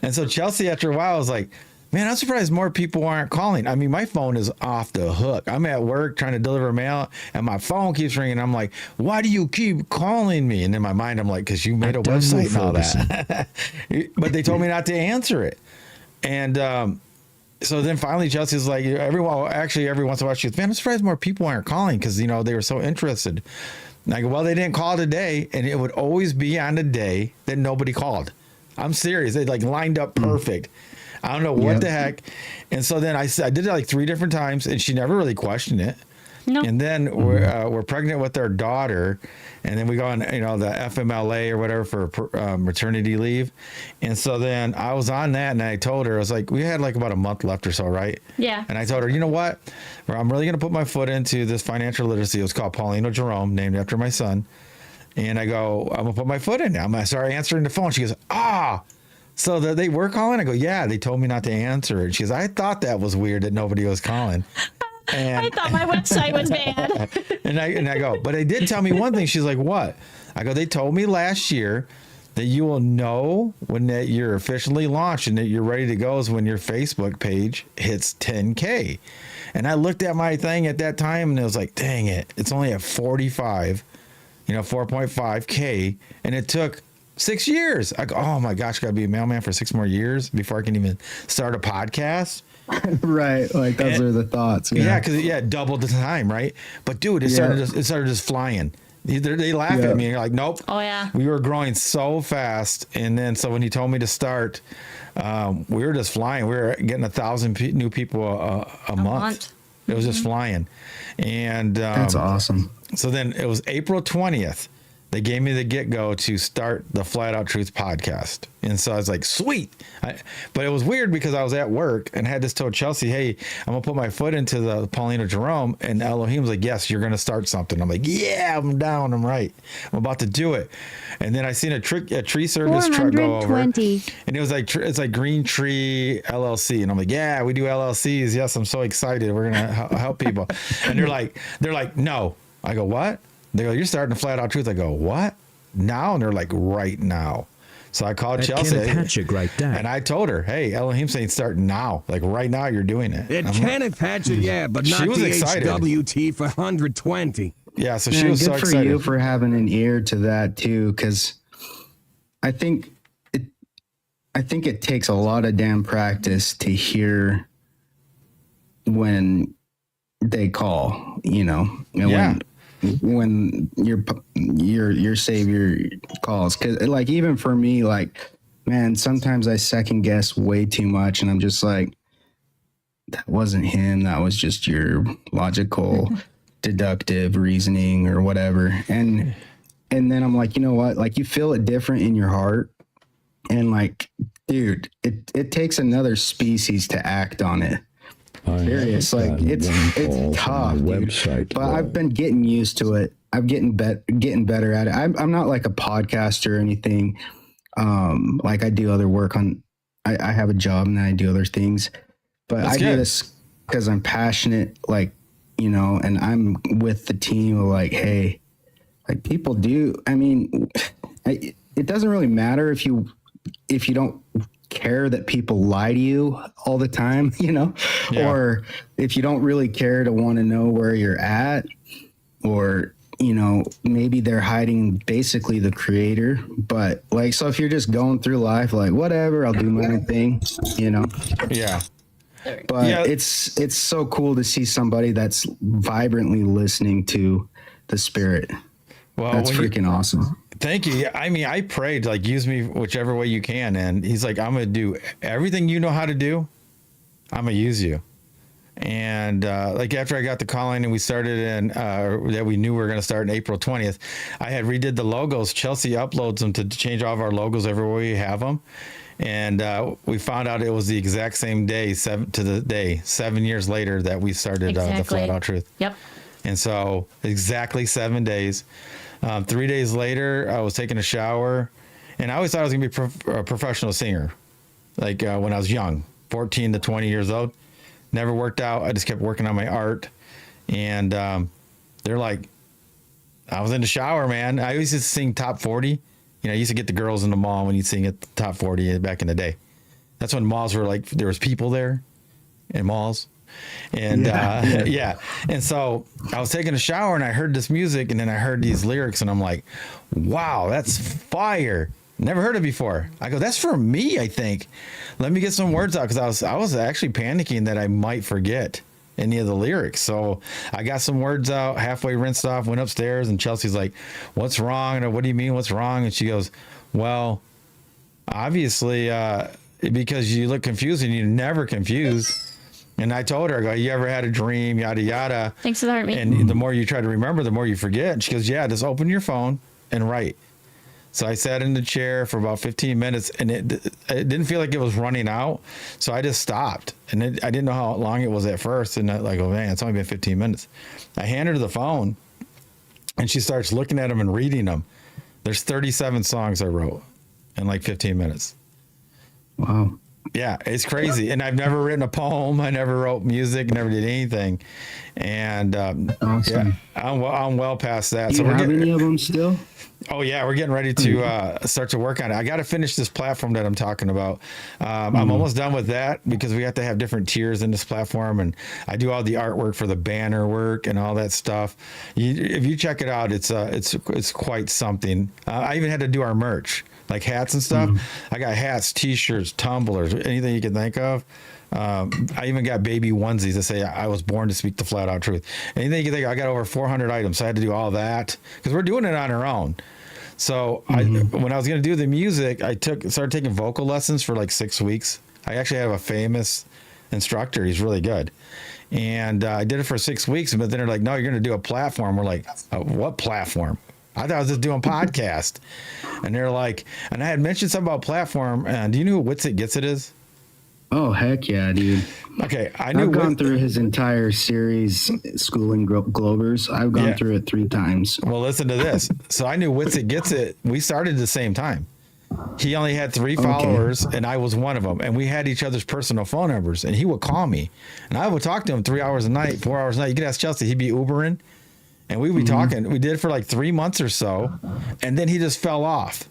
And so Chelsey, after a while, was like, man, I'm surprised more people aren't calling. I mean, my phone is off the hook. I'm at work trying to deliver mail, and my phone keeps ringing. I'm like, why do you keep calling me? And in my mind, I'm like, because you made a website and all that. But they told me not to answer it. And so then finally Chelsea's like, every once in a while she goes, man, I'm surprised more people aren't calling, because, they were so interested. And I go, well, they didn't call today, and it would always be on a day that nobody called. I'm serious. They like lined up perfect. I don't know what the heck. And so then I did it like 3 different times, and she never really questioned it. No. And then we're pregnant with our daughter, and then we go on, the FMLA or whatever for maternity leave. And so then I was on that, and I told her, I was like, we had like about a month left or so, right? Yeah. And I told her, you know what? I'm really going to put my foot into this financial literacy. It was called Paulino Jerome, named after my son. And I go, I'm going to put my foot in it. I'm going to start answering the phone. She goes, so they were calling? I go, yeah, they told me not to answer it. She goes, I thought that was weird that nobody was calling. And I thought my website was bad. and I go, but they did tell me one thing. She's like, what? I go, they told me last year that you will know when that you're officially launched and that you're ready to go is when your Facebook page hits 10K. And I looked at my thing at that time, and it was like, dang it, it's only at 45, 4.5K. And it took 6 years. I go, oh my gosh, got to be a mailman for 6 more years before I can even start a podcast. Right, like those are the thoughts. Because doubled the time, right? But dude, it started just flying. They laugh at me, and you're like, nope. Oh yeah, we were growing so fast, and then so when he told me to start, we were just flying. We were getting 1,000 new people a month. It was just flying, and that's awesome. So then it was April 20th. They gave me the get-go to start the Flat Out Truth podcast. And so I was like, sweet. But it was weird because I was at work and had just told Chelsey, hey, I'm going to put my foot into the Paulino Jerome. And Elohim was like, yes, you're going to start something. I'm like, yeah, I'm down. I'm right. I'm about to do it. And then I seen a tree service truck go over. And it was like, it's like Green Tree LLC. And I'm like, yeah, we do LLCs. Yes, I'm so excited. We're going to help people. And they're like, no. I go, what? They go, you're starting to Flat Out Truth. I go, what? Now? And they're like, right now. So I called Chelsey, and I told her, hey, Elohim saying start now. Like right now you're doing it. It Kenneth Hatchet, yeah, but not the HWT for 120. Yeah, so she was so excited. Good for you for having an ear to that too, because I think it takes a lot of damn practice to hear when they call, when your savior calls. Because like even for me, like, man, sometimes I second guess way too much, and I'm just like, that wasn't him, that was just your logical deductive reasoning or whatever. And then I'm like, you know what, like you feel it different in your heart, and like, dude, it takes another species to act on it. Serious, like it's tough, dude. But I've been getting used to it. I'm getting better at it. I'm not like a podcaster or anything. Like I do other work on. I have a job and then I do other things. But I do this because I'm passionate, like, and I'm with the team of like, hey, like people do. I mean, it doesn't really matter if you don't care that people lie to you all the time, or if you don't really care to want to know where you're at, or maybe they're hiding basically the creator. But like, so if you're just going through life like whatever, I'll do my own thing, but it's so cool to see somebody that's vibrantly listening to the spirit. Well, That's freaking awesome. Thank you. I mean, I prayed, like, use me whichever way you can. And he's like, I'm going to do everything you know how to do. I'm going to use you. And like after I got the calling and we started in that we knew we were going to start in April 20th, I had redid the logos. Chelsey uploads them to change all of our logos everywhere we have them. And we found out it was the exact same day, 7 years later that we started the Flat Out Truth. Yep. And so exactly 7 days. 3 days later, I was taking a shower, and I always thought I was going to be a professional singer, like when I was young, 14 to 20 years old. Never worked out. I just kept working on my art. And they're like, I was in the shower, man. I used to sing top 40. You know, I used to get the girls in the mall when you'd sing at the top 40 back in the day. That's when malls were like, there was people there in malls. And yeah. And so I was taking a shower and I heard this music and then I heard these lyrics and I'm like, wow, that's fire. Never heard it before. I go, that's for me, I think. Let me get some words out, because I was actually panicking that I might forget any of the lyrics. So I got some words out, halfway rinsed off, went upstairs, and Chelsey's like, what's wrong? And what do you mean, what's wrong? And she goes, well, obviously, because you look confused and you're never confused. And I told her, I go, you ever had a dream, yada, yada. Thanks for the heartbeat. And the more you try to remember, the more you forget. And she goes, yeah, just open your phone and write. So I sat in the chair for about 15 minutes, and it didn't feel like it was running out. So I just stopped. And I didn't know how long it was at first. And I go, man, it's only been 15 minutes. I hand her the phone, and she starts looking at them and reading them. There's 37 songs I wrote in like 15 minutes. Wow. Yeah, it's crazy. And I've never written a poem. I never wrote music, never did anything. And awesome. Yeah, I'm well past that. Do you have any of them still? Oh yeah, we're getting ready to start to work on it. I got to finish this platform that I'm talking about. I'm almost done with that, because we have to have different tiers in this platform, and I do all the artwork for the banner work and all that stuff. If you check it out, it's quite something. I even had to do our merch, like hats and stuff. I got hats, T-shirts, tumblers, anything you can think of. I even got baby onesies that say I was born to speak the flat out truth. Anything you can think of. I got over 400 items, so I had to do all that because we're doing it on our own. So when I was going to do the music, I started taking vocal lessons for like 6 weeks. I actually have a famous instructor. He's really good. And I did it for 6 weeks, but then they're like, no, you're going to do a platform. We're like, what platform? I thought I was just doing podcast. And they're like, and I had mentioned something about platform. Do you know who Wits It Gets It is? Oh, heck yeah, dude. Okay, I've gone through his entire series, Schooling Globers. I've gone through it 3 times. Well, listen to this. So I knew Wits It Gets It. We started at the same time. He only had 3 followers, and I was one of them. And we had each other's personal phone numbers, and he would call me. And I would talk to him 3 hours a night, 4 hours a night. You could ask Chelsey. He'd be Ubering, and we'd be talking. We did it for like 3 months or so, and then he just fell off.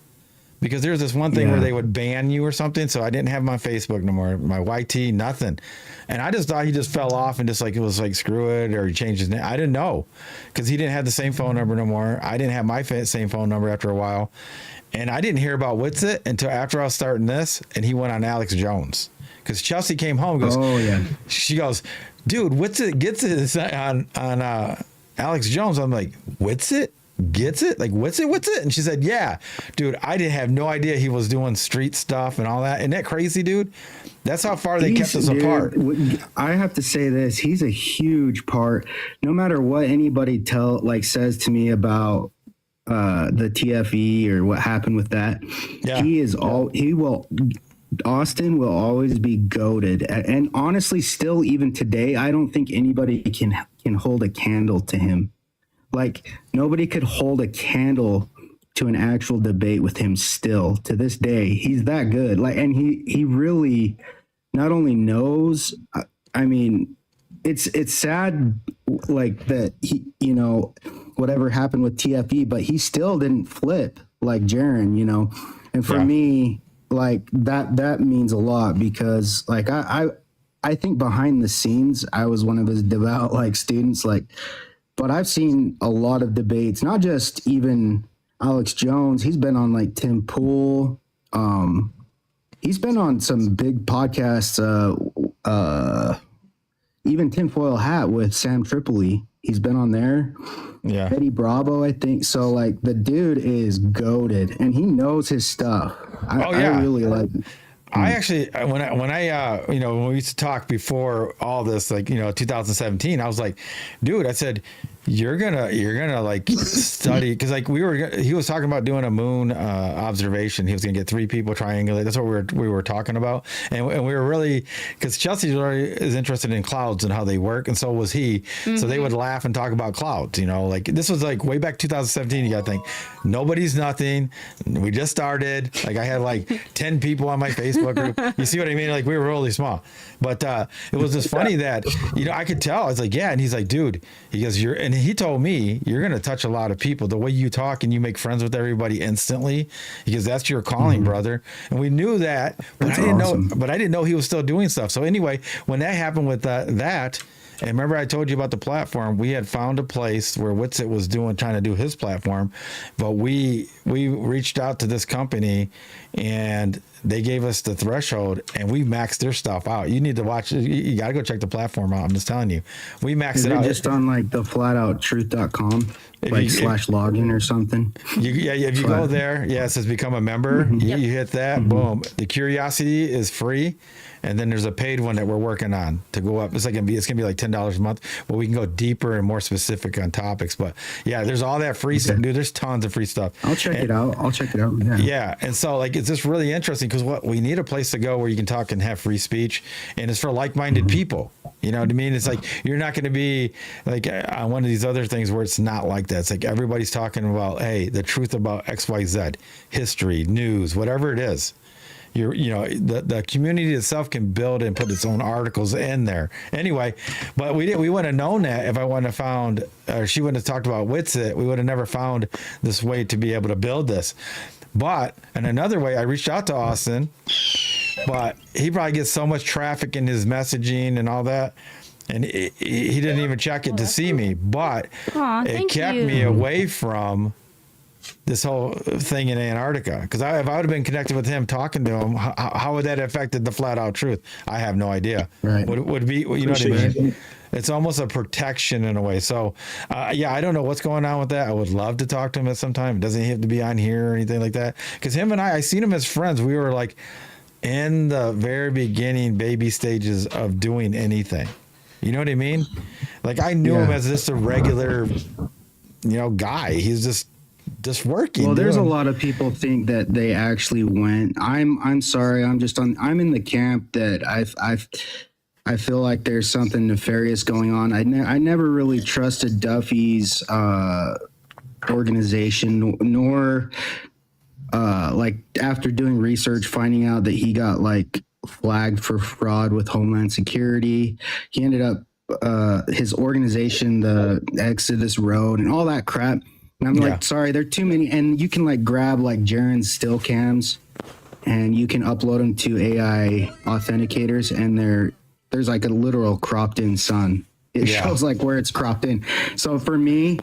Because there's this one thing where they would ban you or something. So I didn't have my Facebook no more, my YT, nothing. And I just thought he just fell off and just like, it was like, screw it, or he changed his name. I didn't know, because he didn't have the same phone number no more. I didn't have my same phone number after a while. And I didn't hear about Wits It until after I was starting this, and he went on Alex Jones. Because Chelsey came home and goes, she goes, dude, Wits It Gets It on Alex Jones. I'm like, Wits It Gets It? Like, what's it? And she said, yeah, dude, I didn't have no idea he was doing street stuff and all that. Isn't that crazy, dude? That's how far they kept us apart. I have to say this. He's a huge part. No matter what anybody says to me about the TFE or what happened with that, Austin will always be goated. And honestly, still, even today, I don't think anybody can hold a candle to him. Like, nobody could hold a candle to an actual debate with him still to this day. He's that good. Like, and he really not only knows, I mean, it's sad, like, that he, whatever happened with TFE, but he still didn't flip like Jaron, and for me, like, that means a lot, because like, I think behind the scenes, I was one of his devout, like, students, like, but I've seen a lot of debates, not just even Alex Jones. He's been on like Tim Pool. He's been on some big podcasts, even Tinfoil Hat with Sam Tripoli. He's been on there. Yeah. Eddie Bravo, I think. So like the dude is goated and he knows his stuff. I really like it. I actually, when we used to talk before all this, like, 2017, I was like, dude, I said, you're gonna like study. Cause like he was talking about doing a moon observation. He was gonna get 3 people triangulate. That's what we were talking about. And we were really, cause Chelsey is interested in clouds and how they work. And so was he. Mm-hmm. So they would laugh and talk about clouds, like this was like way back 2017. You gotta think nobody's nothing. We just started. Like I had like 10 people on my Facebook group. You see what I mean? Like we were really small, but it was just funny that, I could tell. I was like, yeah. And he's like, dude, he goes, and he told me, you're going to touch a lot of people. The way you talk and you make friends with everybody instantly, because that's your calling, brother. And we knew that, but I didn't know he was still doing stuff. So anyway, when that happened with that, and remember I told you about the platform, we had found a place where Witsit was trying to do his platform, but we reached out to this company and they gave us the threshold and we maxed their stuff out. You need to watch it. You got to go check the platform out. I'm just telling you, we maxed it out. Just on like the flatouttruth.com, slash login or something. If you go there, it says become a member. Mm-hmm. You hit that, boom. The Curiosity is free. And then there's a paid one that we're working on to go up. It's gonna be like $10 a month, but we can go deeper and more specific on topics. But yeah, there's all that free stuff, dude. There's tons of free stuff. I'll check it out. Yeah. Yeah, and so like it's just really interesting because we need a place to go where you can talk and have free speech, and it's for like-minded people. You know what I mean? It's like you're not going to be like on one of these other things where it's not like that. It's like everybody's talking about, hey, the truth about XYZ, history, news, whatever it is. The community itself can build and put its own articles in there anyway, but we wouldn't have known that if I wouldn't have found, or she wouldn't have talked about Witsit. We would have never found this way to be able to build this. But in another way, I reached out to Austin, but he probably gets so much traffic in his messaging and all that, and he didn't even check it to see me, but it kept me away from this whole thing in Antarctica. Because if I would have been connected with him, talking to him, how would that have affected the flat out truth? I have no idea. Right. Would be, you know what I mean? It's almost a protection in a way. So, I don't know what's going on with that. I would love to talk to him at some time. It doesn't have to be on here or anything like that. Because him and I seen him as friends. We were like in the very beginning, baby stages of doing anything. You know what I mean? Like I knew him as just a regular, guy. He's just working. Well, there's a lot of people think that they actually went. I'm sorry. I'm in the camp that I feel like there's something nefarious going on. I never really trusted Duffy's organization, nor like after doing research, finding out that he got like flagged for fraud with Homeland Security. He ended up his organization, the Exodus Road, and all that crap. And I'm like, sorry, there are too many. And you can like grab like Jaren's still cams and you can upload them to AI authenticators. And there's like a literal cropped in sun. It shows like where it's cropped in. So for me,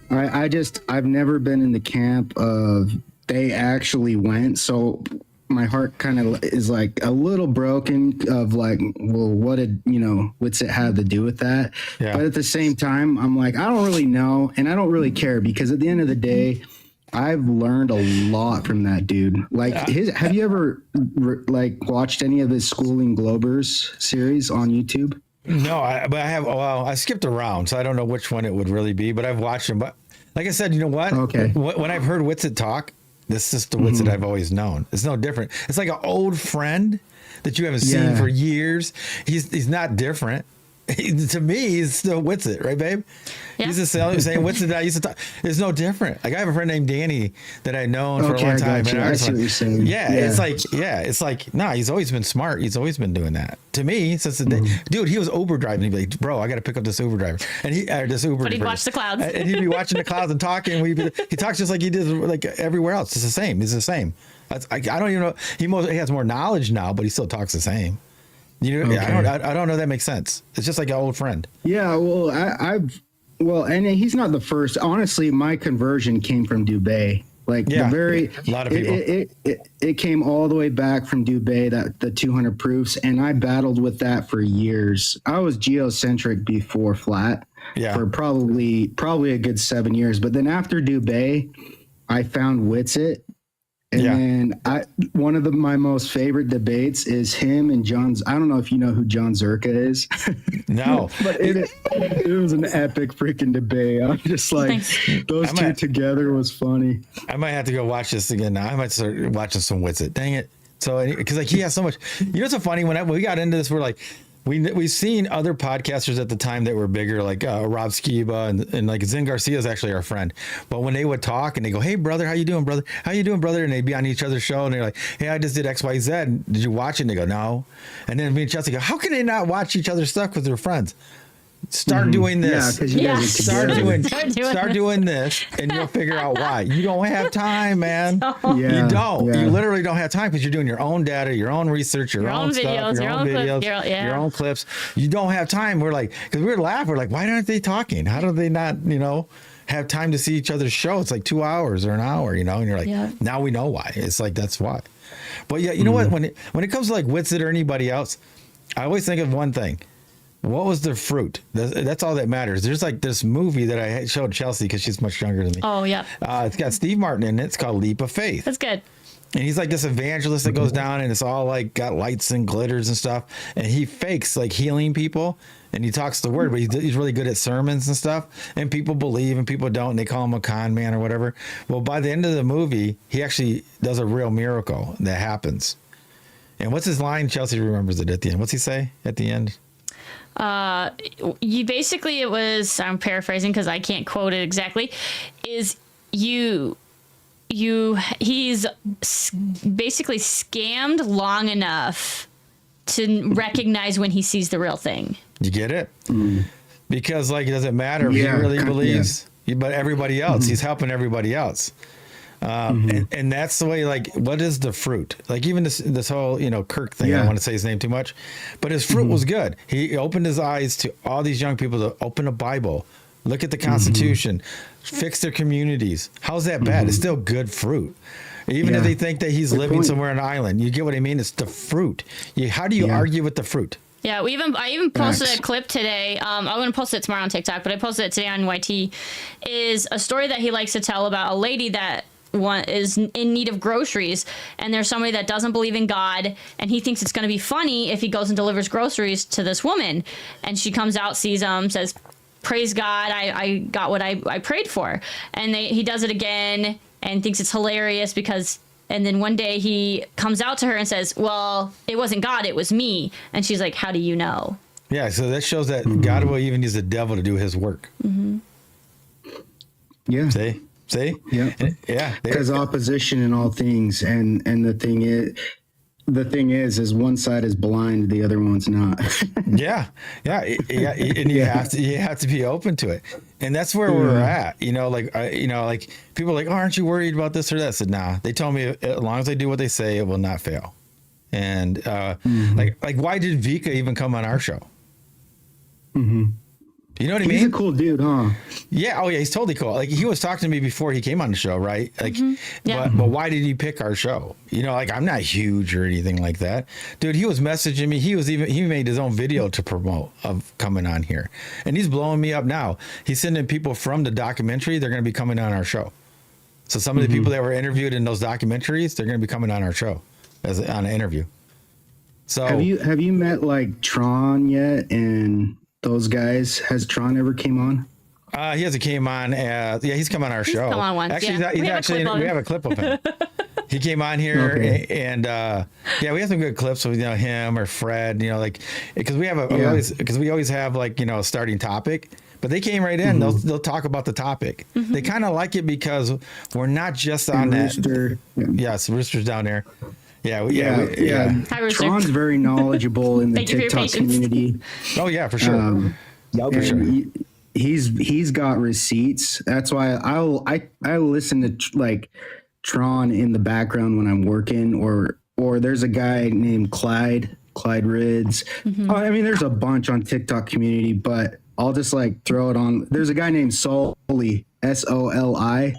I've never been in the camp of they actually went. So my heart kind of is like a little broken of like, well, what did, what's it have to do with that? Yeah. But at the same time, I'm like, I don't really know. And I don't really care because at the end of the day, I've learned a lot from that dude. Like have you ever like watched any of his Schooling Globers series on YouTube? No, but I have. Well, I skipped around, so I don't know which one it would really be. But I've watched him. But like I said, you know what? Okay. When I've heard Witsit talk, this is the Witsit I've always known. It's no different. It's like an old friend that you haven't seen for years. He's not different. To me, he's still Witsit, right, babe? Yeah. He's the same Witsit that I used to talk. It's no different. Like I have a friend named Danny that I've known for a long time. I see what you're saying. It's like, nah, he's always been smart. He's always been doing that. To me, since the day, dude, he was Uber driving. He'd be like, bro, I got to pick up this Uber driver. And But he'd watch the clouds. And he'd be watching the clouds and talking. He talks just like he did like everywhere else. It's the same. He's the same. I don't even know. He has more knowledge now, but he still talks the same. I don't know if that makes sense. It's just like an old friend. Yeah, well, and he's not the first. Honestly, my conversion came from Dubay. Like a lot of people. It came all the way back from Dubay, the 200 proofs, and I battled with that for years. I was geocentric before flat. for probably a good 7 years. But then after Dubay, I found Witsit. And then one of my most favorite debates is him and John's. I don't know if you know who John Zerka is. No, but it was an epic freaking debate. I'm just like, those two together was funny. I might have to go watch this again now. I might start watching some Witsit. Dang it. So, because like he has so much, you know, it's so funny when we got into this, we're like, we've seen other podcasters at the time that were bigger, like Rob Skiba and like Zen Garcia is actually our friend. But when they would talk and they go, "Hey brother, how you doing, brother? How you doing, brother?" And they'd be on each other's show and they're like, "Hey, I just did X, Y, Z. Did you watch it?" And they go, "No." And then me and Chelsey go, "How can they not watch each other's stuff because they're friends? Start doing this. Start doing this, and you'll figure out why. You don't have time, man. You don't. You literally don't have time because you're doing your own data, your own research, your own videos, stuff, your own videos, your own clips. You don't have time. We're like, because we were laughing. We're like, why aren't they talking? How do they not, have time to see each other's show? It's like 2 hours or an hour, and you're like, now we know why. It's like that's why. But yeah, you know what? When it comes to like Witsit or anybody else, I always think of one thing. What was the fruit? That's all that matters. There's like this movie that I showed Chelsey because she's much younger than me. Oh, yeah. It's got Steve Martin in it. It's called Leap of Faith. That's good. And he's like this evangelist that goes down and it's all like got lights and glitters and stuff. And he fakes like healing people and he talks the word, but he's really good at sermons and stuff. And people believe and people don't. And they call him a con man or whatever. Well, by the end of the movie, he actually does a real miracle that happens. And what's his line? Chelsey remembers it at the end. What's he say at the end? You basically, it was, I'm paraphrasing because I can't quote it exactly, is he's basically scammed long enough to recognize when he sees the real thing. You get it? Because like, it doesn't matter if he really believes, but everybody else, he's helping everybody else. And that's the way, like, what is the fruit? Like even this whole, Kirk thing, I don't want to say his name too much, but his fruit was good. He opened his eyes to all these young people to open a Bible, look at the Constitution, fix their communities. How's that bad? It's still good fruit. Even if they think that he's living somewhere on an island, you get what I mean? It's the fruit. How do you argue with the fruit? Yeah, I even posted a clip today. I'm going to post it tomorrow on TikTok, but I posted it today on YT. Is a story that he likes to tell about a lady that is in need of groceries, and there's somebody that doesn't believe in God, and he thinks it's going to be funny if he goes and delivers groceries to this woman, and she comes out, sees him, says, "Praise God, I got what I prayed for," and he does it again and thinks it's hilarious and then one day he comes out to her and says, "Well, it wasn't God, it was me," and she's like, "How do you know?" Yeah, so that shows that God will even use the devil to do his work. Yeah. See? Yeah. Because opposition in all things, and the thing is one side is blind, the other one's not. yeah. And you have to be open to it, and that's where we're at. Like people are like, "Oh, aren't you worried about this or that?" I said, "Nah." They told me as long as I do what they say, it will not fail. And like why did Vika even come on our show? You know what I mean? He's a cool dude, huh? Yeah. Oh, yeah. He's totally cool. Like he was talking to me before he came on the show, right? Like, but why did he pick our show? Like I'm not huge or anything like that, dude. He was messaging me. He made his own video to promote of coming on here, and he's blowing me up now. He's sending people from the documentary. They're going to be coming on our show. So some of the people that were interviewed in those documentaries, they're going to be coming on our show on an interview. So have you met like Tron yet? And those guys, has Tron ever came on? He hasn't came on. He's come on our show. Come on once. Actually, we have a clip of him. He came on here, and we have some good clips of him or Fred. Because we have we always have like a starting topic. But they came right in. They'll talk about the topic. They kind of like it because we're not just on that. Yes, Rooster's down there. Yeah. Hi, Tron's very knowledgeable in the TikTok community. Oh yeah, for sure. He's got receipts. That's why I listen to like Tron in the background when I'm working, or there's a guy named Clyde Rids. I mean, there's a bunch on TikTok community, but I'll just like throw it on. There's a guy named Soli, Soli.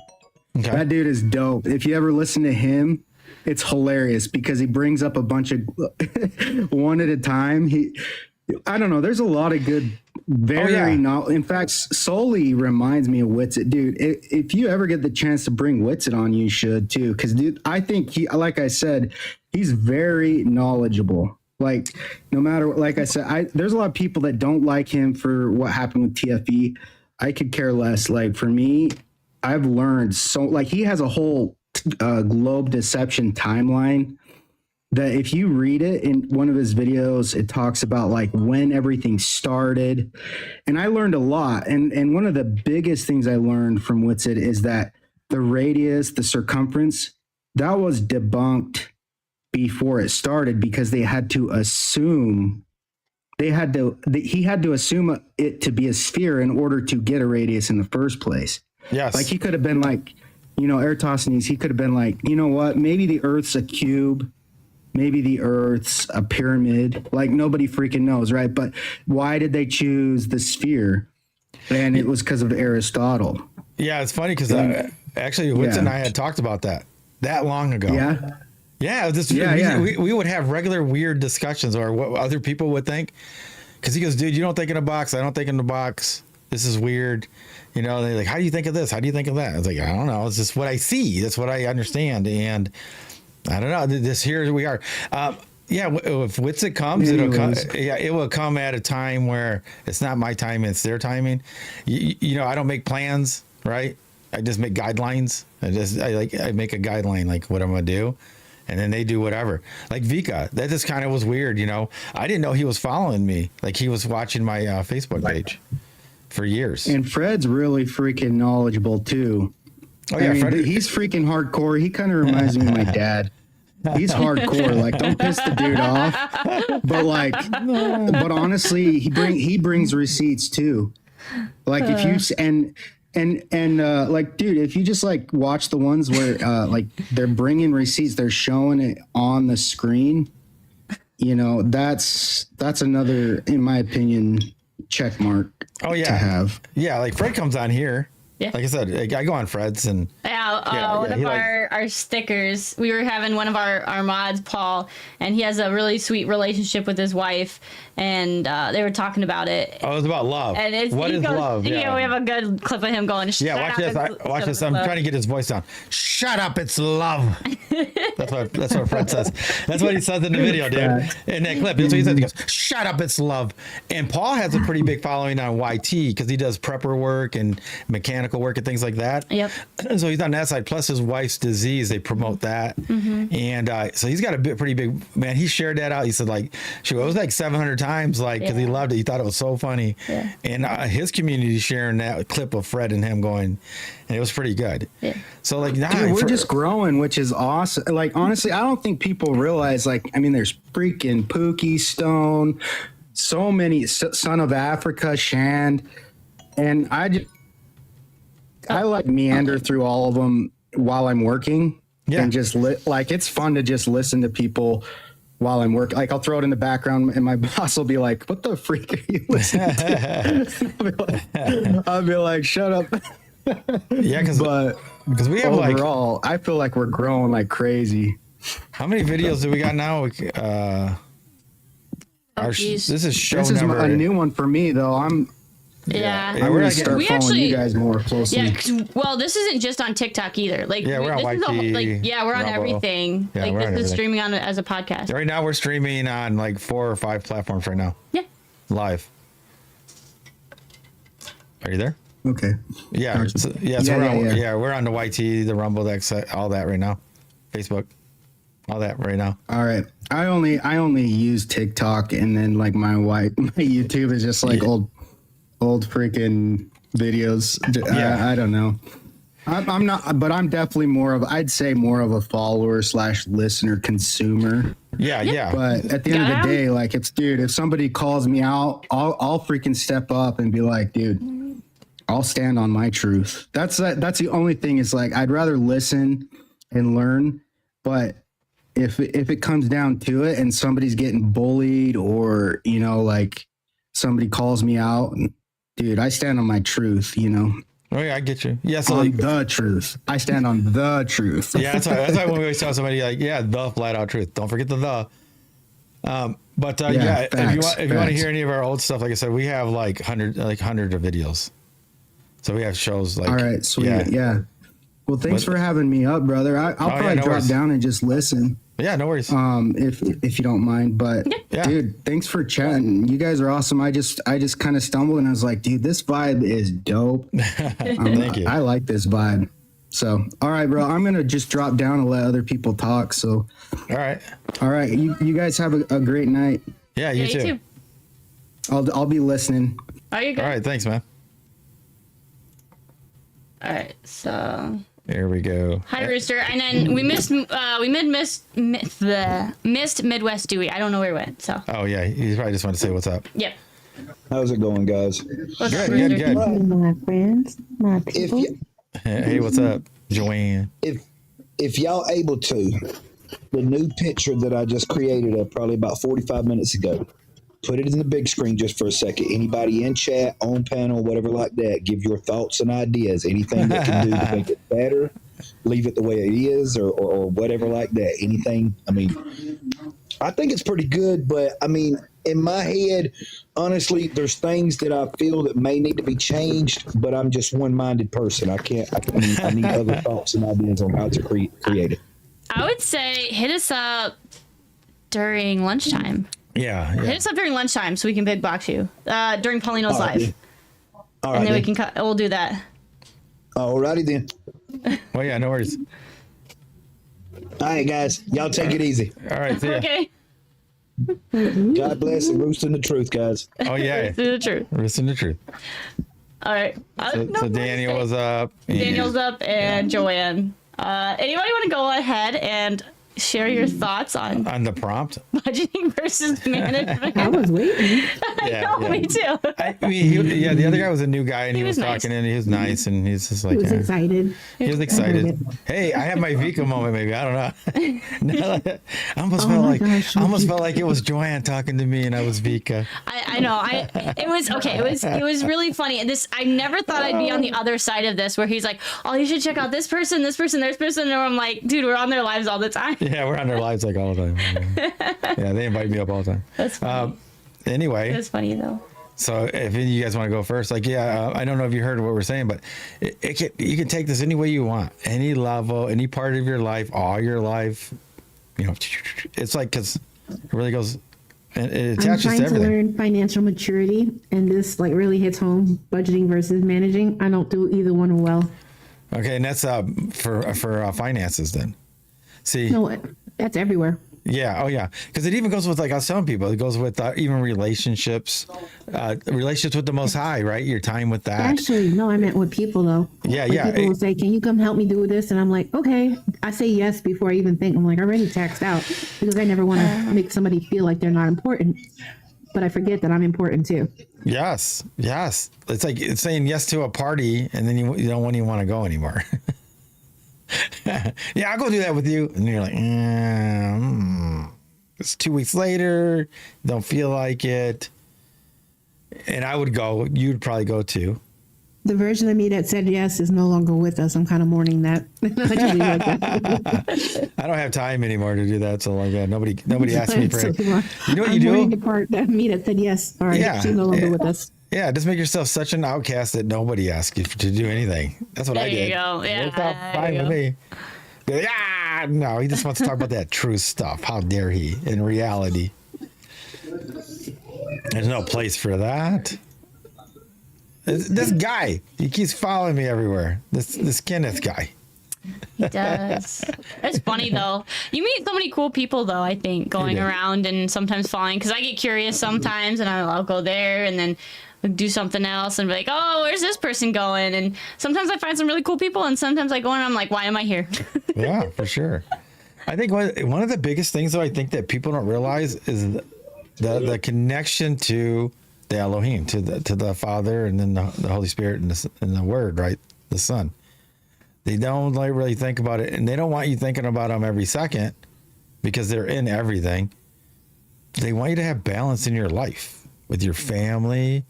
Okay. That dude is dope. If you ever listen to him, it's hilarious because he brings up a bunch of one at a time. I don't know. There's a lot of good, in fact, Sully reminds me of Whitsitt. Dude, if you ever get the chance to bring Whitsitt on, you should too. Because, dude, I think like I said, he's very knowledgeable. Like, no matter, like I said, there's a lot of people that don't like him for what happened with TFE. I could care less. Like, for me, I've learned so, like, he has a whole globe deception timeline that if you read it in one of his videos, it talks about like when everything started. And I learned a lot. And one of the biggest things I learned from Whitsitt is that the radius, the circumference, that was debunked before it started because they had to assume he had to assume it to be a sphere in order to get a radius in the first place. Yes. Like he could have been like, Eratosthenes, he could have been like, you know what, maybe the Earth's a cube. Maybe the Earth's a pyramid. Like nobody freaking knows, right? But why did they choose the sphere? And it was because of Aristotle. Yeah, it's funny because actually, Whitsitt and I had talked about that long ago. Yeah. Yeah, we would have regular weird discussions or what other people would think. Because he goes, dude, you don't think in a box. I don't think in the box. This is weird. They're like, how do you think of this? How do you think of that? I was like, I don't know. It's just what I see. That's what I understand. And I don't know. Here we are. If Whitsitt comes, it will come at a time where it's not my time, it's their timing. I don't make plans, right? I just make guidelines. I make a guideline, like what I'm gonna do, and then they do whatever. Like Vika, that just kind of was weird. I didn't know he was following me. Like he was watching my Facebook page for years. And Fred's really freaking knowledgeable too. Oh yeah, Fred, he's freaking hardcore. He kind of reminds me of my dad. He's hardcore. Like, don't piss the dude off. But honestly, he brings receipts too. Like if you dude, if you just like watch the ones where like they're bringing receipts, they're showing it on the screen. That's another, in my opinion, check mark. Oh yeah, to have. Yeah, like Fred comes on here. Yeah. Like I said, I go on Fred's and one of our stickers. We were having one of our mods, Paul, and he has a really sweet relationship with his wife, and they were talking about it. Oh, it was about love. And what is love? Yeah, we have a good clip of him going. Yeah, watch this. I'm trying to get his voice down. Shut up, it's love. That's what Fred says. That's what he says in the video, dude. In that clip, that's what he says. He goes, "Shut up, it's love." And Paul has a pretty big following on YT because he does prepper work and mechanical work and things like that. Yep. So he's on that side. Plus his wife's disease, they promote that. Mm-hmm. And so he's got a pretty big, man. He shared that out. He said it was like 700 times, because he loved it. He thought it was so funny. Yeah. And his community sharing that clip of Fred and him going, and it was pretty good. Yeah. So dude, we're just growing, which is awesome. Like, honestly, I don't think people realize, there's freaking Pookie Stone, so many, Son of Africa, Shand, and I like meander through all of them while I'm working. Yeah. And just it's fun to just listen to people while I'm working. Like I'll throw it in the background and my boss will be like, "What the freak are you listening to?" I'll be like, "Shut up." Yeah. Because we have overall, I feel like we're growing like crazy. How many videos do we got now? This is a new one for me though. I'm gonna start following you guys more closely. Yeah, well, this isn't just on TikTok either. We're on YT. We're on everything. Yeah, this is streaming on as a podcast. Right now, we're streaming on 4 or 5 platforms right now. Yeah. Live. Are you there? Okay. Yeah. We're on the YT, the Rumble, all that right now. Facebook, all that right now. All right. I only use TikTok, and then my YouTube is just old freaking videos. I don't know. I'm not, but I'm definitely I'd say more of a follower / listener consumer. Yeah. But at the end of the day, if somebody calls me out, I'll freaking step up and be like, dude, I'll stand on my truth. That's the only thing is I'd rather listen and learn, but if it comes down to it and somebody's getting bullied or, somebody calls me out, dude, I stand on my truth, Oh yeah, I get you. Yeah, so the truth. I stand on the truth. Yeah, that's why when we always tell somebody the flat out truth. Don't forget the. But Yeah, if you want to facts. hear any of our old stuff, like I said, we have like hundreds of videos. So we have shows like. All right, sweet. Yeah. Well, thanks for having me up, brother. I'll probably no drop worries. down and just listen. Yeah, no worries. If you don't mind, but Yeah. dude, thanks for chatting. You guys are awesome. I just kind of stumbled and I was like, dude, this vibe is dope. Thank you. I like this vibe. So, all right, bro, I'm going to just drop down and let other people talk. So, All right. You guys have a great night. Yeah, you too. I'll be listening. Are you good? All right, thanks, man. All right, so There we go. hi Rooster, and then we missed Midwest Dewey. I don't know where he went. So Oh yeah, he probably just wanted to say what's up. yep. How's it going, guys? What's up, Good, Rooster? good. My friends, my If people. Hey, what's up, Joanne? if y'all able to, the new picture that I just created probably about 45 minutes ago, put it in the big screen just for a second. Anybody in chat, on panel, whatever like that, give your thoughts and ideas. Anything that can do to make it better, leave it the way it is, or whatever like that. Anything. I mean, I think it's pretty good, but I mean, in my head, honestly, there's things that I feel that may need to be changed, but I'm just one-minded person. I need other thoughts and ideas on how to create it. I would say hit us up during lunchtime. Yeah. Hit us up during lunchtime so we can big box you during Paulino's live, Yeah. All and right, then we then. can we'll do that. Alrighty then. Well, yeah, no worries. All right, guys. Y'all take it easy. All right, see ya. Okay. God bless and roosting the truth, guys. Oh yeah, To the truth. listen to the truth. All right. So Daniel was up. and- Daniel's up and Joanne. Anybody want to go ahead and share your thoughts on on the prompt. budgeting versus management? I was waiting. Yeah, No, me too. I mean, the other guy was a new guy, and he was was nice. talking, and he was nice, and he's just I like, was yeah. excited. He was excited. Hey, I had my Vika moment, maybe. I don't know. I almost felt my like gosh, I almost felt like it was Joanne talking to me, and I was Vika. I know. It was okay. It was really funny. And I never thought I'd be on the other side of this, where he's like, "Oh, you should check out this person, there's person." And I'm like, "Dude, we're on their lives all the time." Yeah, we're on their lives like all the time. Yeah, they invite me up all the time. That's funny. Anyway, It was funny though. so if any of you guys want to go first, like, I don't know if you heard what we're saying, but you can take this any way you want, any level, any part of your life, all your life. You know, it's like, because it really goes, and it I'm attaches trying to to everything. learn financial maturity, and this like really hits home. Budgeting versus managing. I don't do either one well. Okay, and that's for finances then. See, No, that's everywhere. yeah, oh yeah, because it even goes with, like I was telling people, it goes with even relationships with the Most High, right? Your time with that. Actually, no, I meant with people though. Yeah, Like, yeah. People will say, "Can you come help me do this?" And I'm like, "Okay." I say yes before I even think. I'm like already taxed out because I never want to make somebody feel like they're not important. But I forget that I'm important too. Yes. It's like it's saying yes to a party, and then you don't even want to go anymore. Yeah, I'll go do that with you, and you're like, it's 2 weeks later, don't feel like it, and I would go. You'd probably go too. The version of me that said yes is no longer with us. I'm kind of mourning that. I just leave it like that. I don't have time anymore to do that. So like, nobody asked me for So, it. You know what I'm you mourning do? the part that me that said yes. All right, Yeah. she's no longer with us. Yeah, just make yourself such an outcast that nobody asks you to do anything. That's what I There did. you go. Yeah, Worked out there fine you with go. me. Be like, no, he just wants to talk about that true stuff. How dare he? In reality, there's no place for that. This guy, he keeps following me everywhere. This Kenneth guy. He does. It's funny though. You meet so many cool people though, I think, going do. around and sometimes following, because I get curious sometimes and I'll go there and then do something else and be like, "Oh, where's this person going?" And sometimes I find some really cool people, and sometimes I go and I'm like, "Why am I here?" Yeah, for sure. I think one of the biggest things, though, I think that people don't realize is the connection to the Elohim, to the Father, and then the Holy Spirit and the Word, right? The Son. They don't like really think about it, and they don't want you thinking about them every second because they're in everything. They want you to have balance in your life with your family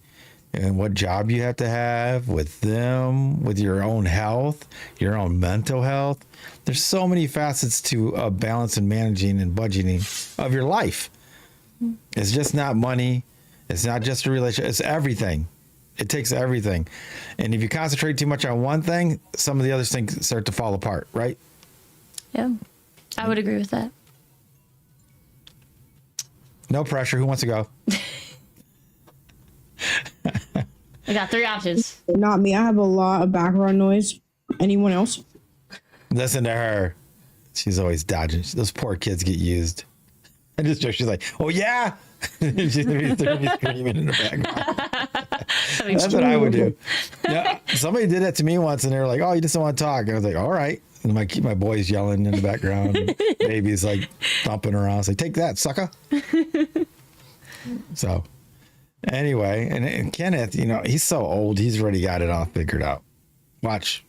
and what job you have to have with them, with your own health, your own mental health. There's so many facets to balance and managing and budgeting of your life. It's just not money. It's not just a relationship. It's everything. It takes everything. And if you concentrate too much on one thing, some of the other things start to fall apart, right? Yeah, I would agree with that. No pressure. Who wants to go? We got 3 options. Not me. I have a lot of background noise. Anyone else? Listen to her. She's always dodging. Those poor kids get used. I just joke. She's like, oh, yeah. She's screaming in the background. That's what I would do. Yeah, somebody did that to me once, and they were like, oh, you just don't want to talk. And I was like, all right. And my boy's yelling in the background. And baby's like thumping around. I was like, take that, sucker. So anyway, and Kenneth, he's so old. He's already got it all figured out. Watch.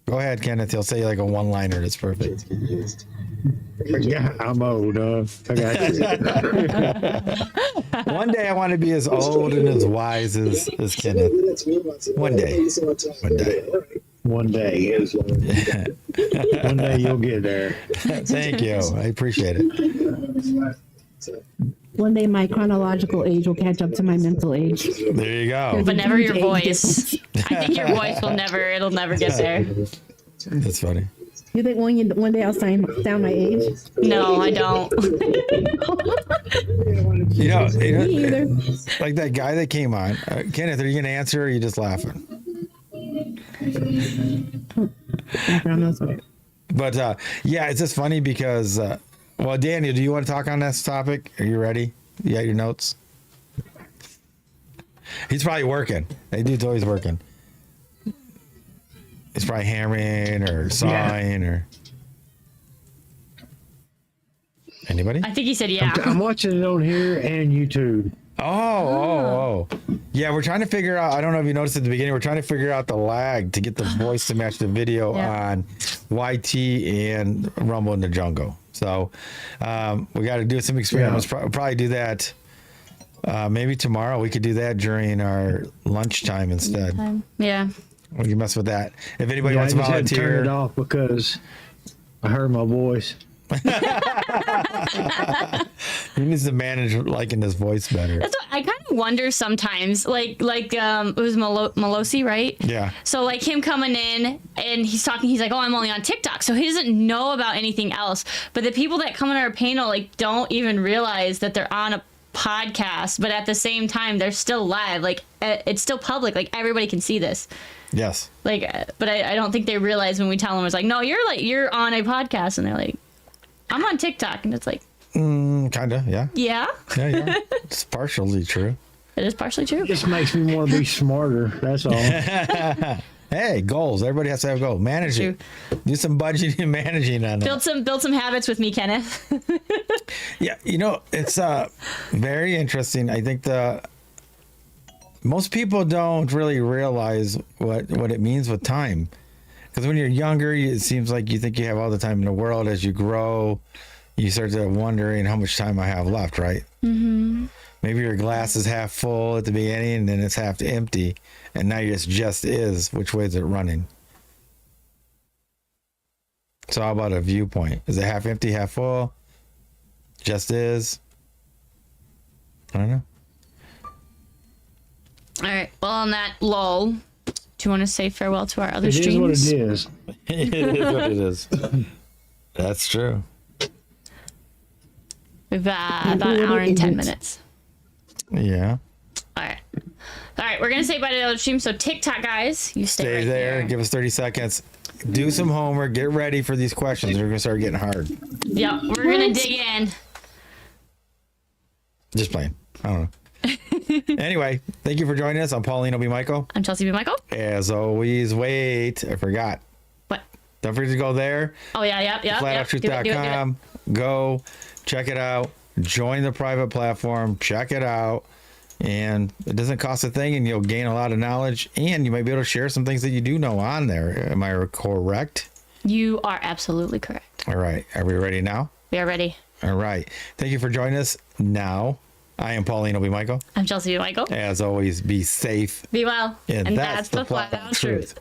Go ahead, Kenneth. He'll say like a one-liner that's perfect. Yeah, I'm old. I got you. One day I want to be as old and as wise as Kenneth. One day. One day. One day you'll get there. Thank you. I appreciate it. One day my chronological age will catch up to my mental age. There you go. But never your voice. I think your voice it'll never get there. That's funny. You think one day I'll sound my age? No, I don't. Me either. Like that guy that came on. Kenneth, are you going to answer or are you just laughing? But yeah, it's just funny because, well, Daniel, do you want to talk on this topic? Are you ready? You got your notes? He's probably working. That dude's always working. He's probably hammering or sawing or... Anybody? I think he said yeah. I'm watching it on here and YouTube. Oh. Yeah, we're trying to figure out, I don't know if you noticed at the beginning, we're trying to figure out the lag to get the voice to match the video on YT and Rumble in the Jungle. So we got to do some experiments. Probably do that maybe tomorrow. We could do that during our lunchtime instead. Yeah. We can mess with that. If anybody wants to volunteer. I just had to turn it off because I heard my voice. He needs to manage liking his voice better. That's what I kind of wonder sometimes. Like it was Malosi, right? Yeah. So like him coming in and he's talking, he's like, oh, I'm only on TikTok, so he doesn't know about anything else. But the people that come in our panel like don't even realize that they're on a podcast, but at the same time they're still live. Like it's still public. Like everybody can see this. Yes. Like, but I don't think they realize when we tell them it's like, no, you're on a podcast, and they're like, I'm on TikTok, and it's like, kinda, yeah. Yeah. Yeah. It's partially true. It is partially true. It just makes me want to be smarter. That's all. Hey, goals. Everybody has to have goals. Manage it. Do some budgeting and managing on that. Build some habits with me, Kenneth. Yeah, it's very interesting. I think most people don't really realize what it means with time. Because when you're younger, it seems like you think you have all the time in the world. As you grow, you start to wondering how much time I have left, right? Mm-hmm. Maybe your glass is half full at the beginning and then it's half empty. And now it's just is. Which way is it running? So how about a viewpoint? Is it half empty, half full? Just is? I don't know. All right. Well, on that lull, do you want to say farewell to our other It streams? is what it is. It is what it is. That's true. We've about an hour and 10 minutes. Yeah. All right. We're gonna say bye to the other stream. So TikTok guys, you stay right there. Give us 30 seconds. Do some homework. Get ready for these questions. They're gonna start getting hard. Yep. We're gonna dig in. Just playing. I don't know. Anyway, thank you for joining us. I'm Paulino B Michael. I'm Chelsey B Michael. As always, wait, I forgot. What? Don't forget to go there. Oh yeah. FlatOutTruth.com. Go check it out. Join the private platform. Check it out. And it doesn't cost a thing, and you'll gain a lot of knowledge, and you might be able to share some things that you do know on there. Am I correct? You are absolutely correct. All right. Are we ready now? We are ready. All right. Thank you for joining us. Now, I am Paulino B Michael. I'm Chelsey B Michael. As always, be safe. Be well. And that's the flat out truth.